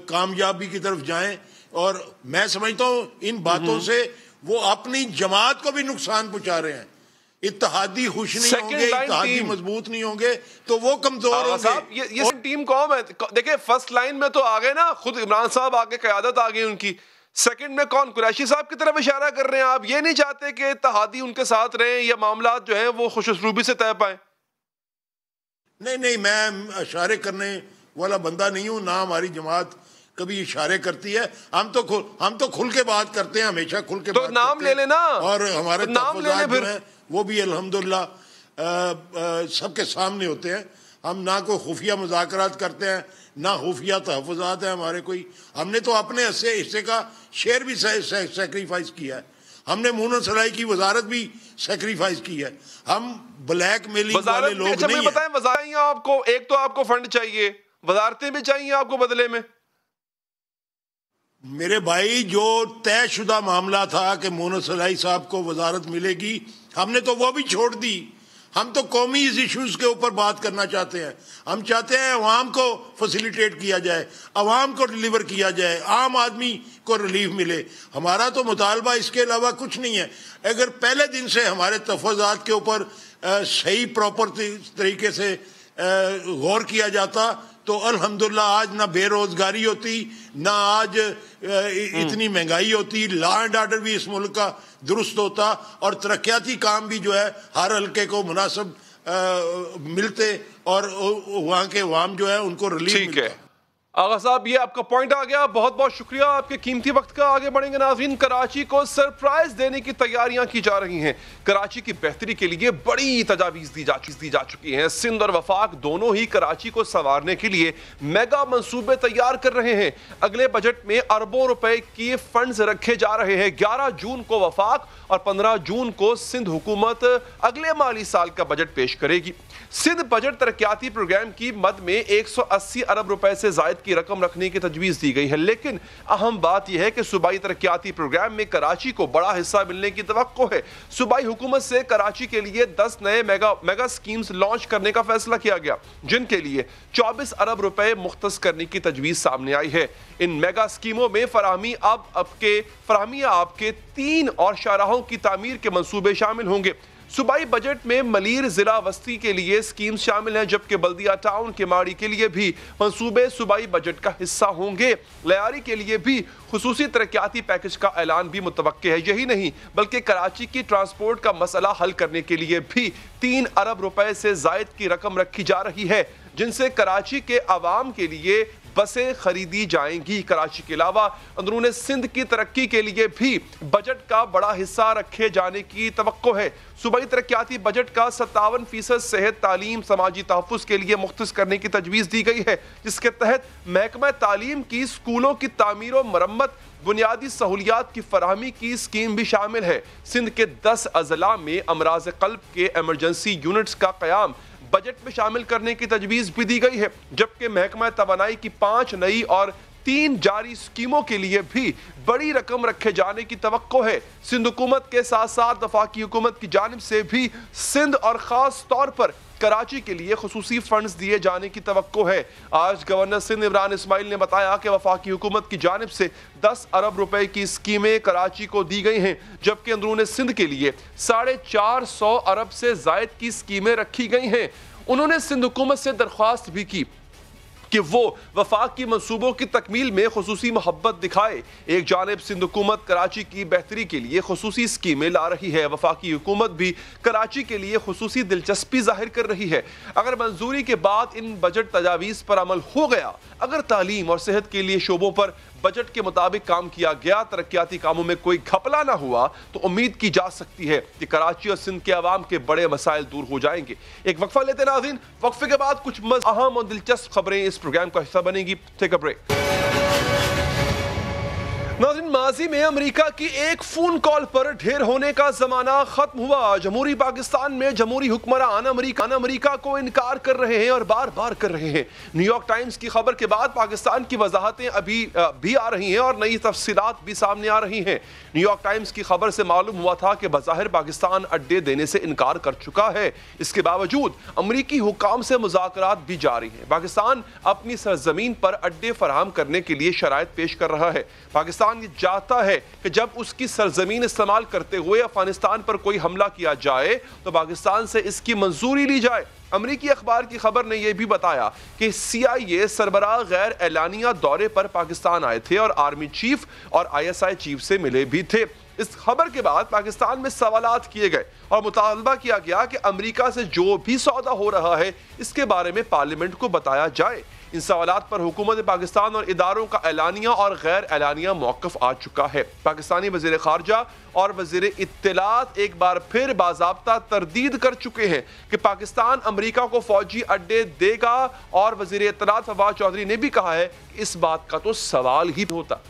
کامیابی کی طرف جائیں. اور میں سمجھتا ہوں ان باتوں سے وہ اپنی جماعت کو بھی نقصان پہنچا رہے ہیں. اتحادی خوش نہیں ہوں گے, اتحادی مضبوط نہیں ہوں گے تو وہ کمزور ہوں گے.
یہ ٹیم قوم ہے. دیکھیں فرسٹ لائن میں تو آگے نا خود عمران صاحب آگے, قیادت آگئی ان کی. سیکنڈ میں کون؟ قریشی صاحب کی طرف اشارہ کر رہے ہیں. آپ یہ نہیں چاہتے کہ اتحادی ان کے ساتھ رہیں یا معاملات جو ہیں وہ خوش اسلوبی سے طے پائیں؟
نہیں, میں اشارے کرنے والا بندہ نہیں ہوں, نہ ہماری جماعت کبھی اشارے کرتی ہے. ہم تو کھل کے بات کرتے ہیں, ہمیشہ کھل کے بات
نام لے لینا.
اور ہمارے تفاضلات جو ہیں وہ بھی الحمدللہ سب کے سامنے ہوتے ہیں. ہم نہ کوئی خفیہ مذاکرات کرتے ہیں, نہ خفیہ تحفظات ہیں ہمارے کوئی. ہم نے تو اپنے حصے کا شیئر بھی سیکریفائز کیا ہے. ہم نے مون سلائی کی وزارت بھی سیکریفائز کی ہے. ہم بلیک میلنگ والے لوگ نہیں ہیں.
بتائیں وزارتیں آپ کو, ایک تو آپ کو فنڈ چاہیے, وزارتیں بھی چاہیے آپ کو بدلے میں.
میرے بھائی, جو طے شدہ معاملہ تھا کہ مون سلائی صاحب کو وزارت ملے گی, ہم نے تو وہ بھی چھوڑ دی. ہم تو قومی ایشوز کے اوپر بات کرنا چاہتے ہیں. ہم چاہتے ہیں عوام کو فیسیلیٹیٹ کیا جائے, عوام کو ڈیلیور کیا جائے, عام آدمی کو ریلیف ملے. ہمارا تو مطالبہ اس کے علاوہ کچھ نہیں ہے. اگر پہلے دن سے ہمارے تفاضلات کے اوپر صحیح پراپر طریقے سے غور کیا جاتا تو الحمدللہ آج نہ بے روزگاری ہوتی, نہ آج اتنی مہنگائی ہوتی, لا اینڈ آرڈر بھی اس ملک کا درست ہوتا, اور ترقیاتی کام بھی جو ہے ہر حلقے کو مناسب ملتے, اور وہاں کے عوام جو ہے ان کو ریلیف ملتا.
آغا صاحب, یہ آپ کا پوائنٹ آ گیا. بہت بہت شکریہ آپ کے قیمتی وقت کا. آگے بڑھیں گے ناظرین. کراچی کو سرپرائز دینے کی تیاریاں کی جا رہی ہیں. کراچی کی بہتری کے لیے بڑی تجاویز دی جا چکی ہیں. سندھ اور وفاق دونوں ہی کراچی کو سنوارنے کے لیے میگا منصوبے تیار کر رہے ہیں. اگلے بجٹ میں اربوں روپے کی فنڈز رکھے جا رہے ہیں. 11 جون کو وفاق اور 15 جون کو سندھ حکومت اگلے مالی سال کا بجٹ پیش کرے گی. سندھ بجٹ ترقیاتی پروگرام کی مد میں 180 ارب روپے سے زائد की रकम रखने की तजवीज़ दी गई है। लेकिन अहम बात यह है कि सूबाई तरक्याती प्रोग्राम में कराची को बड़ा हिस्सा मिलने की तवक्को है। सूबाई हुकूमत से कराची के लिए 10 नए मेगा स्कीम्स लॉन्च करने का फैसला किया गया, जिनके लिए 24 अरब रुपए मुख्तस करने की तजवीज़ सामने आई है। इन मेगा स्कीमों में फराहमी आपके 3 और शाहराहों की तामीर के मंसूबे शामिल होंगे। सूबाई बजट में मलीर जिला वस्ती के लिए स्कीम शामिल हैं, जबकि बल्दिया टाउन के माड़ी के लिए भी मंसूबे सूबाई बजट का हिस्सा होंगे। लयारी के लिए भी खुसूसी तरक्याती पैकेज का ऐलान भी मुतवक्के है। यही नहीं बल्कि कराची की ट्रांसपोर्ट का मसला हल करने के लिए भी 3 अरब रुपए से जायद की रकम रखी जा रही है, जिनसे कराची के अवाम के लिए बसें खरीदी जाएंगी। कराची के अलावा अंदरूनी सिंध की तरक्की के लिए भी बजट का बड़ा हिस्सा रखे जाने की तवक्को है। सूबाई तरक्याती बजट का 57% सेहत, तालीम, समाजी तहफ़्फ़ुज़ के लिए मुख्तस करने की तजवीज़ दी गई है, जिसके तहत महकमा तालीम की स्कूलों की तामीर और मरम्मत, बुनियादी सहूलियात की फराहमी की स्कीम भी शामिल है। सिंध के 10 अजला में अमराज क़ल्ब के एमरजेंसी यूनिट्स का क़याम बजट में शामिल करने की तजवीज़ भी दी गई है, जबकि महकमा तवानाई की 5 नई और 3 जारी स्कीमों के लिए भी बड़ी रकम रखे जाने की तवक्को है। सिंध हुकूमत के साथ साथ वफाकी हुकूमत की जानिब से भी सिंध और ख़ास तौर पर कराची के लिए खुसूसी फंड्स दिए जाने की तवक्को है। आज गवर्नर सिंध इमरान इस्माइल ने बताया कि वफाकी हुकूमत की जानिब से 10 अरब रुपए की स्कीमें कराची को दी गई हैं, जबकि अंदरूनी सिंध के लिए 450 अरब से जायद की स्कीमें रखी गई हैं। उन्होंने सिंध हुकूमत से दरख्वास्त भी की कि वो वफाक की मंसूबों की तकमील में खुसूसी मोहब्बत दिखाए। एक जानिब सिंध हुकूमत कराची की बेहतरी के लिए खुसूसी स्कीमें ला रही है, वफाकी हुकूमत भी कराची के लिए खुसूसी दिलचस्पी जाहिर कर रही है। अगर मंजूरी के बाद इन बजट तजावीज़ पर अमल हो गया, अगर तालीम और सेहत के लिए शोबों पर बजट के मुताबिक काम किया गया, तरक्याती कामों में कोई घपला ना हुआ, तो उम्मीद की जा सकती है कि कराची और सिंध के अवाम के बड़े मसाइल दूर हो जाएंगे। एक वक्फा लेते नाज़रीन, वक्फे के बाद कुछ अहम और दिलचस्प खबरें इस प्रोग्राम का हिस्सा बनेगी। Take a break. नाज़रीन, माजी में अमेरिका की एक फोन कॉल पर ढेर होने का जमाना खत्म हुआ। जमहूरी पाकिस्तान में जमहूरी हुक्मरान अमेरिका को इनकार कर रहे हैं और बार बार कर रहे हैं। न्यूयॉर्क टाइम्स की खबर के बाद पाकिस्तान की वजाहतें अभी भी आ रही हैं और नई तफसीलात भी सामने आ रही हैं। न्यूयॉर्क टाइम्स की खबर से मालूम हुआ था कि बज़ाहिर पाकिस्तान अड्डे देने से इनकार कर चुका है। इसके बावजूद अमरीकी हुकाम से मुज़ाकरात भी जारी हैं। पाकिस्तान अपनी सरजमीन पर अड्डे फराहम करने के लिए शराइत पेश कर रहा है। पाकिस्तान ये चाहता है कि जब उसकी सरजमीन इस्तेमाल करते हुए अफगानिस्तान पर कोई हमला किया जाए तो पाकिस्तान से इसकी मंजूरी ली जाए। अमरीकी अखबार की खबर ने यह भी बताया कि CIA सरबराह गैर एलानिया दौरे पर पाकिस्तान आए थे और आर्मी चीफ और ISI चीफ से मिले भी थे। इस खबर के बाद पाकिस्तान में सवालात किए गए और मुतालबा किया गया कि अमेरिका से जो भी सौदा हो रहा है इसके बारे में पार्लियामेंट को बताया जाए। इन सवालात पर हुकूमत पाकिस्तान और इदारों का एलानिया और गैर एलानिया मौक़िफ़ आ चुका है। पाकिस्तानी वज़ीर ख़ारजा और वज़ीर इत्तलात एक बार फिर बाज़ाब्ता तरदीद कर चुके हैं कि पाकिस्तान अमेरिका को फ़ौजी अड्डे देगा और वज़ीर इत्तलात फवाद चौधरी ने भी कहा है कि इस बात का तो सवाल ही होता।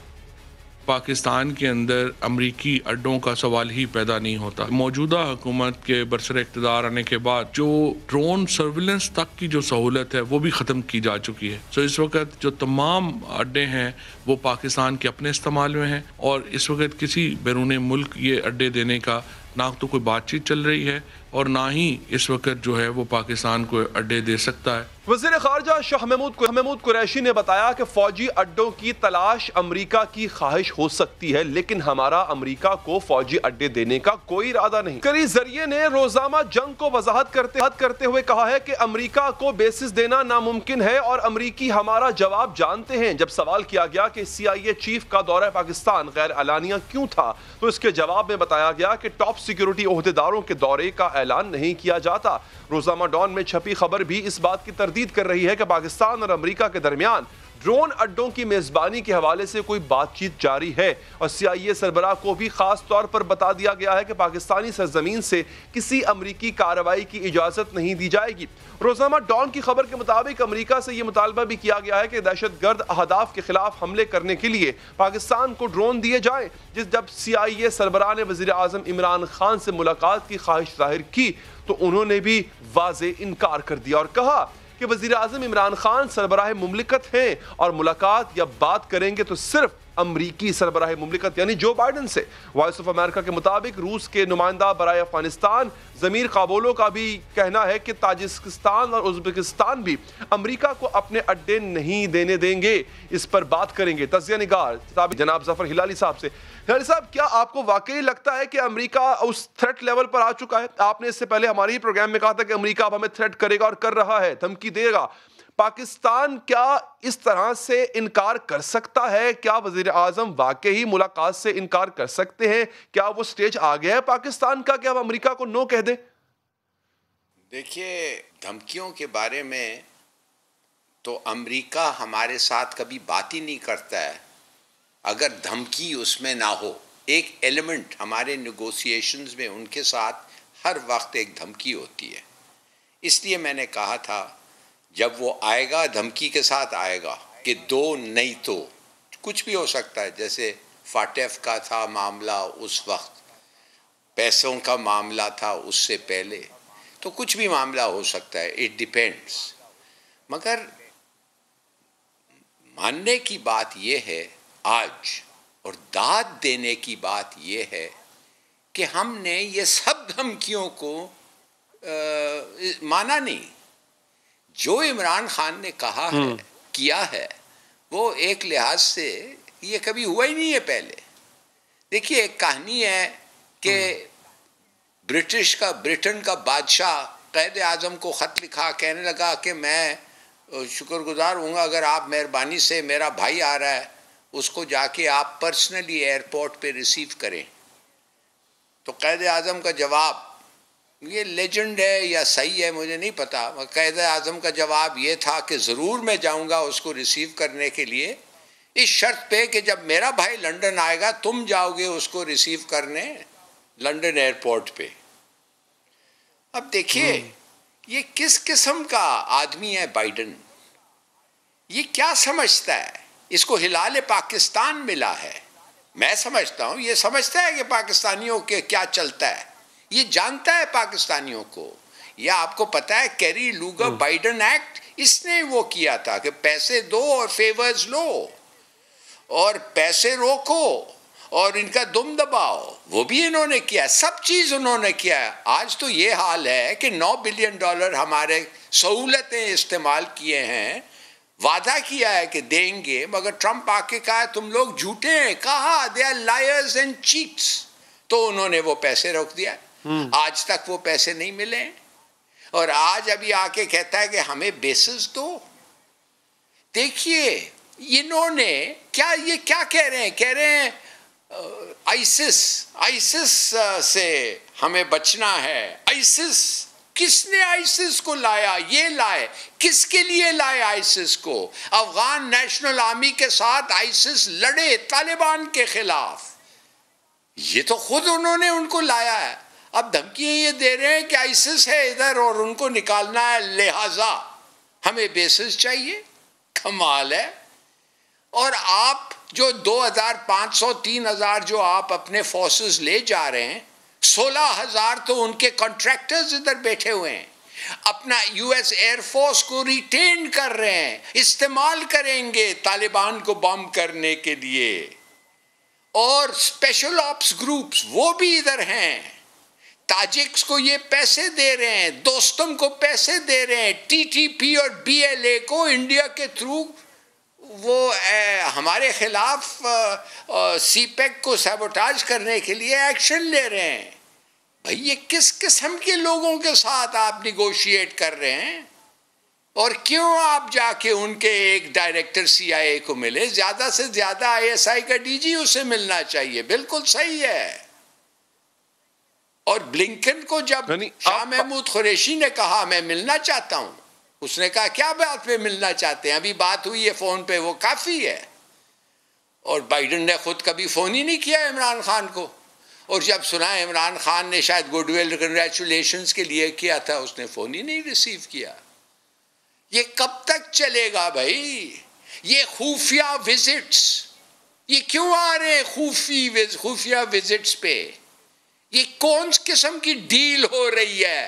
पाकिस्तान के अंदर अमरीकी अड्डों का सवाल ही पैदा नहीं होता। मौजूदा हुकूमत के बरसर इक़्तिदार आने के बाद जो ड्रोन सर्विलेंस तक की जो सहूलत है वो भी ख़त्म की जा चुकी है। तो इस वक्त जो तमाम अड्डे हैं वो पाकिस्तान के अपने इस्तेमाल में हैं और इस वक्त किसी बैरून मुल्क ये अड्डे देने का ना तो कोई बातचीत चल रही है और ना ही इस वक्त जो है वो पाकिस्तान को अड्डे दे सकता है।
वज़ीर ख़ारजा शाह महमूद कुरैशी ने बताया कि फ़ौजी अड्डों की तलाश अमरीका की ख्वाहिश हो सकती है, लेकिन हमारा अमरीका को फ़ौजी अड्डे देने का कोई इरादा नहीं। कई जरिए ने रोज़ाना जंग को वजाहत करते हुए कहा है कि अमरीका को बेसिस देना नामुमकिन है और अमरीकी हमारा जवाब जानते हैं। जब सवाल किया गया कि CIA चीफ का दौरा पाकिस्तान गैर एलानिया क्यों था, तो इसके जवाब में बताया गया कि टॉप सिक्योरिटी ओहदेदारों के दौरे का ऐलान नहीं किया जाता। रोज़ाना डॉन में छपी खबर भी इस बात की तरदीद कर रही है कि पाकिस्तान और अमेरिका के दरमियान ड्रोन अड्डों की मेजबानी के हवाले से कोई बातचीत जारी है और CIA सरबराह को भी खास तौर पर बता दिया गया है कि पाकिस्तानी सरजमीन से किसी अमरीकी कार्रवाई की इजाजत नहीं दी जाएगी। रोज़ाना डॉन की खबर के मुताबिक अमरीका से यह मुतालबा भी किया गया है कि दहशतगर्द अहदाफ के खिलाफ हमले करने के लिए पाकिस्तान को ड्रोन दिए जाएं। जब CIA सरबराह ने वज़ीर आज़म इमरान खान से मुलाकात की ख्वाहिश जाहिर की तो उन्होंने भी वाज़े इनकार कर दिया और कहा कि کہ وزیر اعظم عمران خان سربراہ مملکت ہیں اور ملاقات یا بات کریں گے تو صرف امریکی سربراہ مملکت یعنی جو بائیڈن سے۔ وائس آف امریکہ کے مطابق روس کے نمائندہ برائے افغانستان ضمیر قابولو کا بھی کہنا ہے کہ تاجکستان اور ازبکستان بھی امریکہ کو اپنے اڈے نہیں دینے دیں گے، اس پر بات کریں گے۔ تجزیہ نگار جناب ظفر ہلالی صاحب سے، ہلالی صاحب کیا آپ کو واقعی لگتا ہے کہ امریکہ اس تھریٹ لیول پر آ چکا ہے؟ آپ نے اس سے پہلے ہمارے ہی پروگرام میں کہا تھا کہ امریکہ اب ہمیں تھریٹ کرے گا اور کر رہا ہے، دھمکی دے گا۔ پاکستان کیا اس طرح سے انکار کر سکتا ہے؟ کیا وزیر اعظم واقعی ملاقات سے انکار کر سکتے ہیں؟ کیا وہ سٹیج آ گیا ہے پاکستان کا کہ اب امریکہ کو نو کہہ دیں؟
دیکھیے، دھمکیوں کے بارے میں تو امریکہ ہمارے ساتھ کبھی بات ہی نہیں کرتا ہے اگر دھمکی اس میں نہ ہو۔ ایک ایلیمنٹ ہمارے نیگوسیشنز میں ان کے ساتھ ہر وقت ایک دھمکی ہوتی ہے۔ اس لیے میں نے کہا تھا جب وہ آئے گا دھمکی کے ساتھ آئے گا کہ دو نہیں تو کچھ بھی ہو سکتا ہے، جیسے فاٹیف کا تھا معاملہ اس وقت، پیسوں کا معاملہ تھا اس سے پہلے، تو کچھ بھی معاملہ ہو سکتا ہے، اٹ ڈیپینڈس۔ مگر ماننے کی بات یہ ہے آج اور داد دینے کی بات یہ ہے کہ ہم نے یہ سب دھمکیوں کو مانا نہیں۔ جو عمران خان نے کہا ہے کیا ہے وہ ایک لحاظ سے یہ کبھی ہوا ہی نہیں ہے پہلے۔ دیکھیے، ایک کہانی ہے کہ برٹن کا بادشاہ قائد اعظم کو خط لکھا، کہنے لگا کہ میں شکر گزار ہوں گا اگر آپ مہربانی سے، میرا بھائی آ رہا ہے اس کو جا کے آپ پرسنلی ایئرپورٹ پہ ریسیو کریں۔ تو قائد اعظم کا جواب، یہ لیجنڈ ہے یا صحیح ہے مجھے نہیں پتا، قائد اعظم کا جواب یہ تھا کہ ضرور میں جاؤں گا اس کو ریسیو کرنے کے لیے، اس شرط پہ کہ جب میرا بھائی لنڈن آئے گا تم جاؤ گے اس کو ریسیو کرنے لنڈن ایئرپورٹ پہ۔ اب دیکھیے یہ کس قسم کا آدمی ہے بائیڈن، یہ کیا سمجھتا ہے؟ اس کو ہلال پاکستان ملا ہے۔ میں سمجھتا ہوں یہ سمجھتا ہے کہ پاکستانیوں کے کیا چلتا ہے، یہ جانتا ہے پاکستانیوں کو۔ یہ آپ کو پتا ہے کیری لوگر بائیڈن ایکٹ، اس نے وہ کیا تھا کہ پیسے دو اور فیورز لو اور پیسے روکو اور ان کا دم دباؤ، وہ بھی انہوں نے کیا، سب چیز انہوں نے کیا ہے۔ آج تو یہ حال ہے کہ $9 بلین ہمارے سہولتیں استعمال کیے ہیں، وعدہ کیا ہے کہ دیں گے، مگر ٹرمپ آ کے کہا تم لوگ جھوٹے ہیں، کہا they are liars and cheats, تو انہوں نے وہ پیسے روک دیا۔ آج تک وہ پیسے نہیں ملے اور آج ابھی آ کے کہتا ہے کہ ہمیں بیسز دو۔ دیکھیے انہوں نے یہ کیا کہہ رہے ہیں، کہہ رہے ہیں آئسس سے ہمیں بچنا ہے۔ آئسس کس نے آئسس کو لایا؟ یہ لائے، کس کے لیے لائے آئسس کو؟ افغان نیشنل آرمی کے ساتھ آئسس لڑے طالبان کے خلاف، یہ تو خود انہوں نے ان کو لایا ہے۔ اب دھمکیاں یہ دے رہے ہیں کہ آئسس ہے ادھر اور ان کو نکالنا ہے، لہذا ہمیں بیسز چاہیے۔ کمال ہے۔ اور آپ جو 2,500 3,000 جو آپ اپنے فورسز لے جا رہے ہیں، 16,000 تو ان کے کنٹریکٹرز ادھر بیٹھے ہوئے ہیں، اپنا US ایئر فورس کو ریٹین کر رہے ہیں، استعمال کریں گے طالبان کو بم کرنے کے لیے، اور اسپیشل آپس گروپس وہ بھی ادھر ہیں۔ تاجکس کو یہ پیسے دے رہے ہیں، دوستم کو پیسے دے رہے ہیں، TTP اور BLA کو انڈیا کے تھرو وہ ہمارے خلاف سی پیک کو سیبوٹاج کرنے کے لیے ایکشن لے رہے ہیں۔ بھئی یہ کس قسم کے لوگوں کے ساتھ آپ نیگوشیٹ کر رہے ہیں؟ اور کیوں آپ جا کے ان کے ایک ڈائریکٹر CIA کو ملے؟ زیادہ سے زیادہ ISI کا DG اسے ملنا چاہیے، بالکل صحیح ہے۔ اور بلنکن کو جب شاہ محمود قریشی نے کہا میں ملنا چاہتا ہوں، اس نے کہا کیا بات پہ ملنا چاہتے ہیں؟ ابھی بات ہوئی ہے فون پہ، وہ کافی ہے۔ اور بائیڈن نے خود کبھی فون ہی نہیں کیا عمران خان کو، اور جب سنا عمران خان نے شاید گڈ ول کنگریچولیشنز کے لیے کیا تھا، اس نے فون ہی نہیں ریسیو کیا۔ یہ کب تک چلے گا بھائی؟ یہ خفیہ وزٹس، یہ کیوں آ رہے ہیں خفیہ وزٹس پہ؟ یہ کون قسم کی ڈیل ہو رہی ہے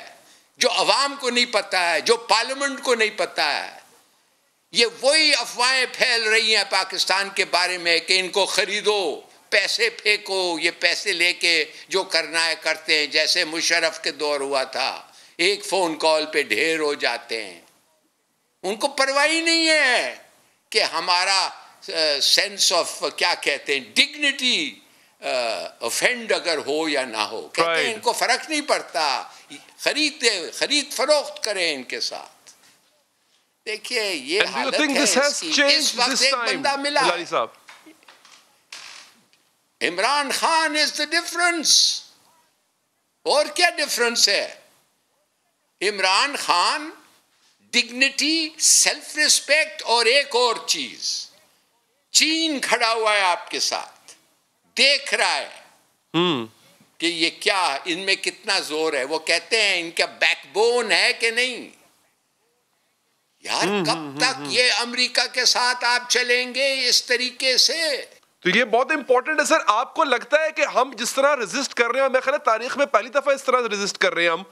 جو عوام کو نہیں پتا ہے, جو پارلیمنٹ کو نہیں پتا ہے. یہ وہی افواہیں پھیل رہی ہیں پاکستان کے بارے میں کہ ان کو خریدو, پیسے پھینکو, یہ پیسے لے کے جو کرنا ہے کرتے ہیں, جیسے مشرف کے دور ہوا تھا, ایک فون کال پہ ڈھیر ہو جاتے ہیں. ان کو پرواہ نہیں ہے کہ ہمارا سینس آف کیا کہتے ہیں ڈگنیٹی افینڈ اگر ہو یا نہ ہو, کہتے ہیں ان کو فرق نہیں پڑتا, خرید فروخت کریں ان کے ساتھ. دیکھیے یہ حالت ہے. اس وقت ایک بندہ ملا, عمران خان از دا ڈفرنس. اور کیا ڈفرنس ہے؟ Imran Khan dignity, self respect اور ایک اور چیز, چین کھڑا ہوا ہے آپ کے ساتھ, دیکھ رہا ہے کہ یہ کیا, ان میں کتنا زور ہے. وہ کہتے ہیں ان کا بیک بون ہے کہ نہیں. یار کب تک یہ امریکہ کے ساتھ آپ چلیں گے اس طریقے سے؟
تو یہ بہت امپورٹنٹ ہے سر. آپ کو لگتا ہے کہ ہم جس طرح ریزسٹ کر رہے ہیں, میں خیال ہے تاریخ میں پہلی دفعہ اس طرح ریزسٹ کر رہے ہیں ہم,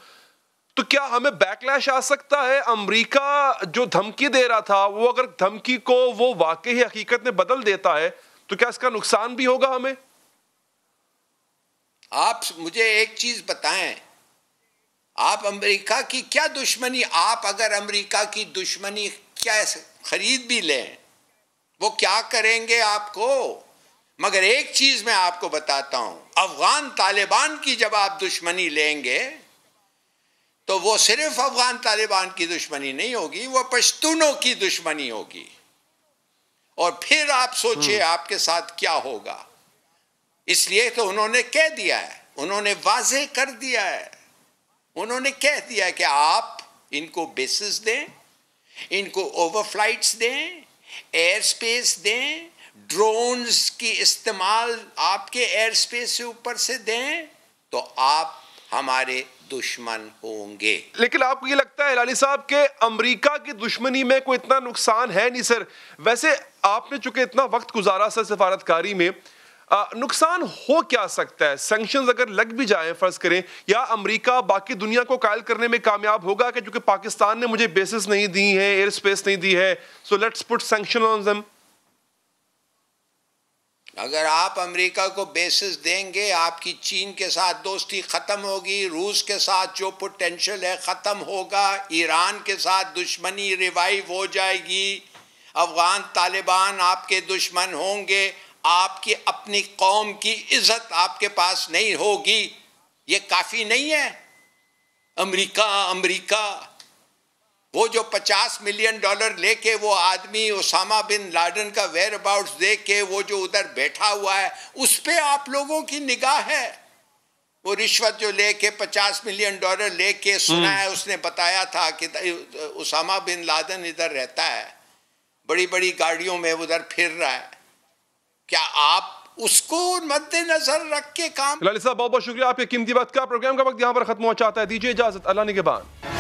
تو کیا ہمیں بیک لیش آ سکتا ہے؟ امریکہ جو دھمکی دے رہا تھا, وہ اگر دھمکی کو وہ واقعی حقیقت میں بدل دیتا ہے تو کیا اس کا نقصان بھی ہوگا ہمیں؟
آپ مجھے ایک چیز بتائیں, آپ امریکہ کی کیا دشمنی, آپ اگر امریکہ کی دشمنی کیا خرید بھی لیں, وہ کیا کریں گے آپ کو؟ مگر ایک چیز میں آپ کو بتاتا ہوں, افغان طالبان کی جب آپ دشمنی لیں گے تو وہ صرف افغان طالبان کی دشمنی نہیں ہوگی, وہ پشتونوں کی دشمنی ہوگی. اور پھر آپ سوچئے آپ کے ساتھ کیا ہوگا. اس لیے تو انہوں نے کہہ دیا ہے, انہوں نے واضح کر دیا ہے, انہوں نے کہہ دیا کہ آپ ان کو بیسز دیں, ان کو اوور فلائٹس دیں, ایئر سپیس دیں, ڈرونز کی استعمال آپ کے ایئر سپیس سے اوپر سے دیں, تو آپ ہمارے دشمن ہوں گے.
لیکن آپ کو یہ لگتا ہے ہلالی صاحب کہ امریکہ کی دشمنی میں کوئی اتنا نقصان ہے نہیں سر؟ ویسے آپ نے چونکہ اتنا وقت گزارا سر سفارتکاری میں, نقصان ہو کیا سکتا ہے؟ سینکشنز اگر لگ بھی جائیں فرض کریں, یا امریکہ باقی دنیا کو قائل کرنے میں کامیاب ہوگا کہ چونکہ پاکستان نے مجھے بیسز نہیں دی ہیں, ایئر سپیس نہیں دی ہے, so let's put sanction on them.
اگر آپ امریکہ کو بیسز دیں گے, آپ کی چین کے ساتھ دوستی ختم ہوگی, روس کے ساتھ جو پوٹینشل ہے ختم ہوگا, ایران کے ساتھ دشمنی ریوائیو ہو جائے گی, افغان طالبان آپ کے دشمن ہوں گے, آپ کی اپنی قوم کی عزت آپ کے پاس نہیں ہوگی. یہ کافی نہیں ہے؟ امریکہ وہ جو $50 ملین لے کے وہ آدمی اسامہ بن لادن کا ویئر اباؤٹس دیکھ کے وہ جو ادھر بیٹھا ہوا ہے, اس پہ آپ لوگوں کی نگاہ ہے. وہ رشوت جو لے کے $50 ملین لے کے, سنا ہے اس نے بتایا تھا کہ اسامہ بن لادن ادھر رہتا ہے, بڑی بڑی گاڑیوں میں ادھر پھر رہا ہے. کیا آپ اس کو مد نظر رکھ کے کام؟
ہلالی صاحب بہت بہت شکریہ آپ کے قیمتی وقت کا. پروگرام کا وقت یہاں پر ختم ہو چاہتا ہے, دیجیے اجازت, اللہ نگہبان.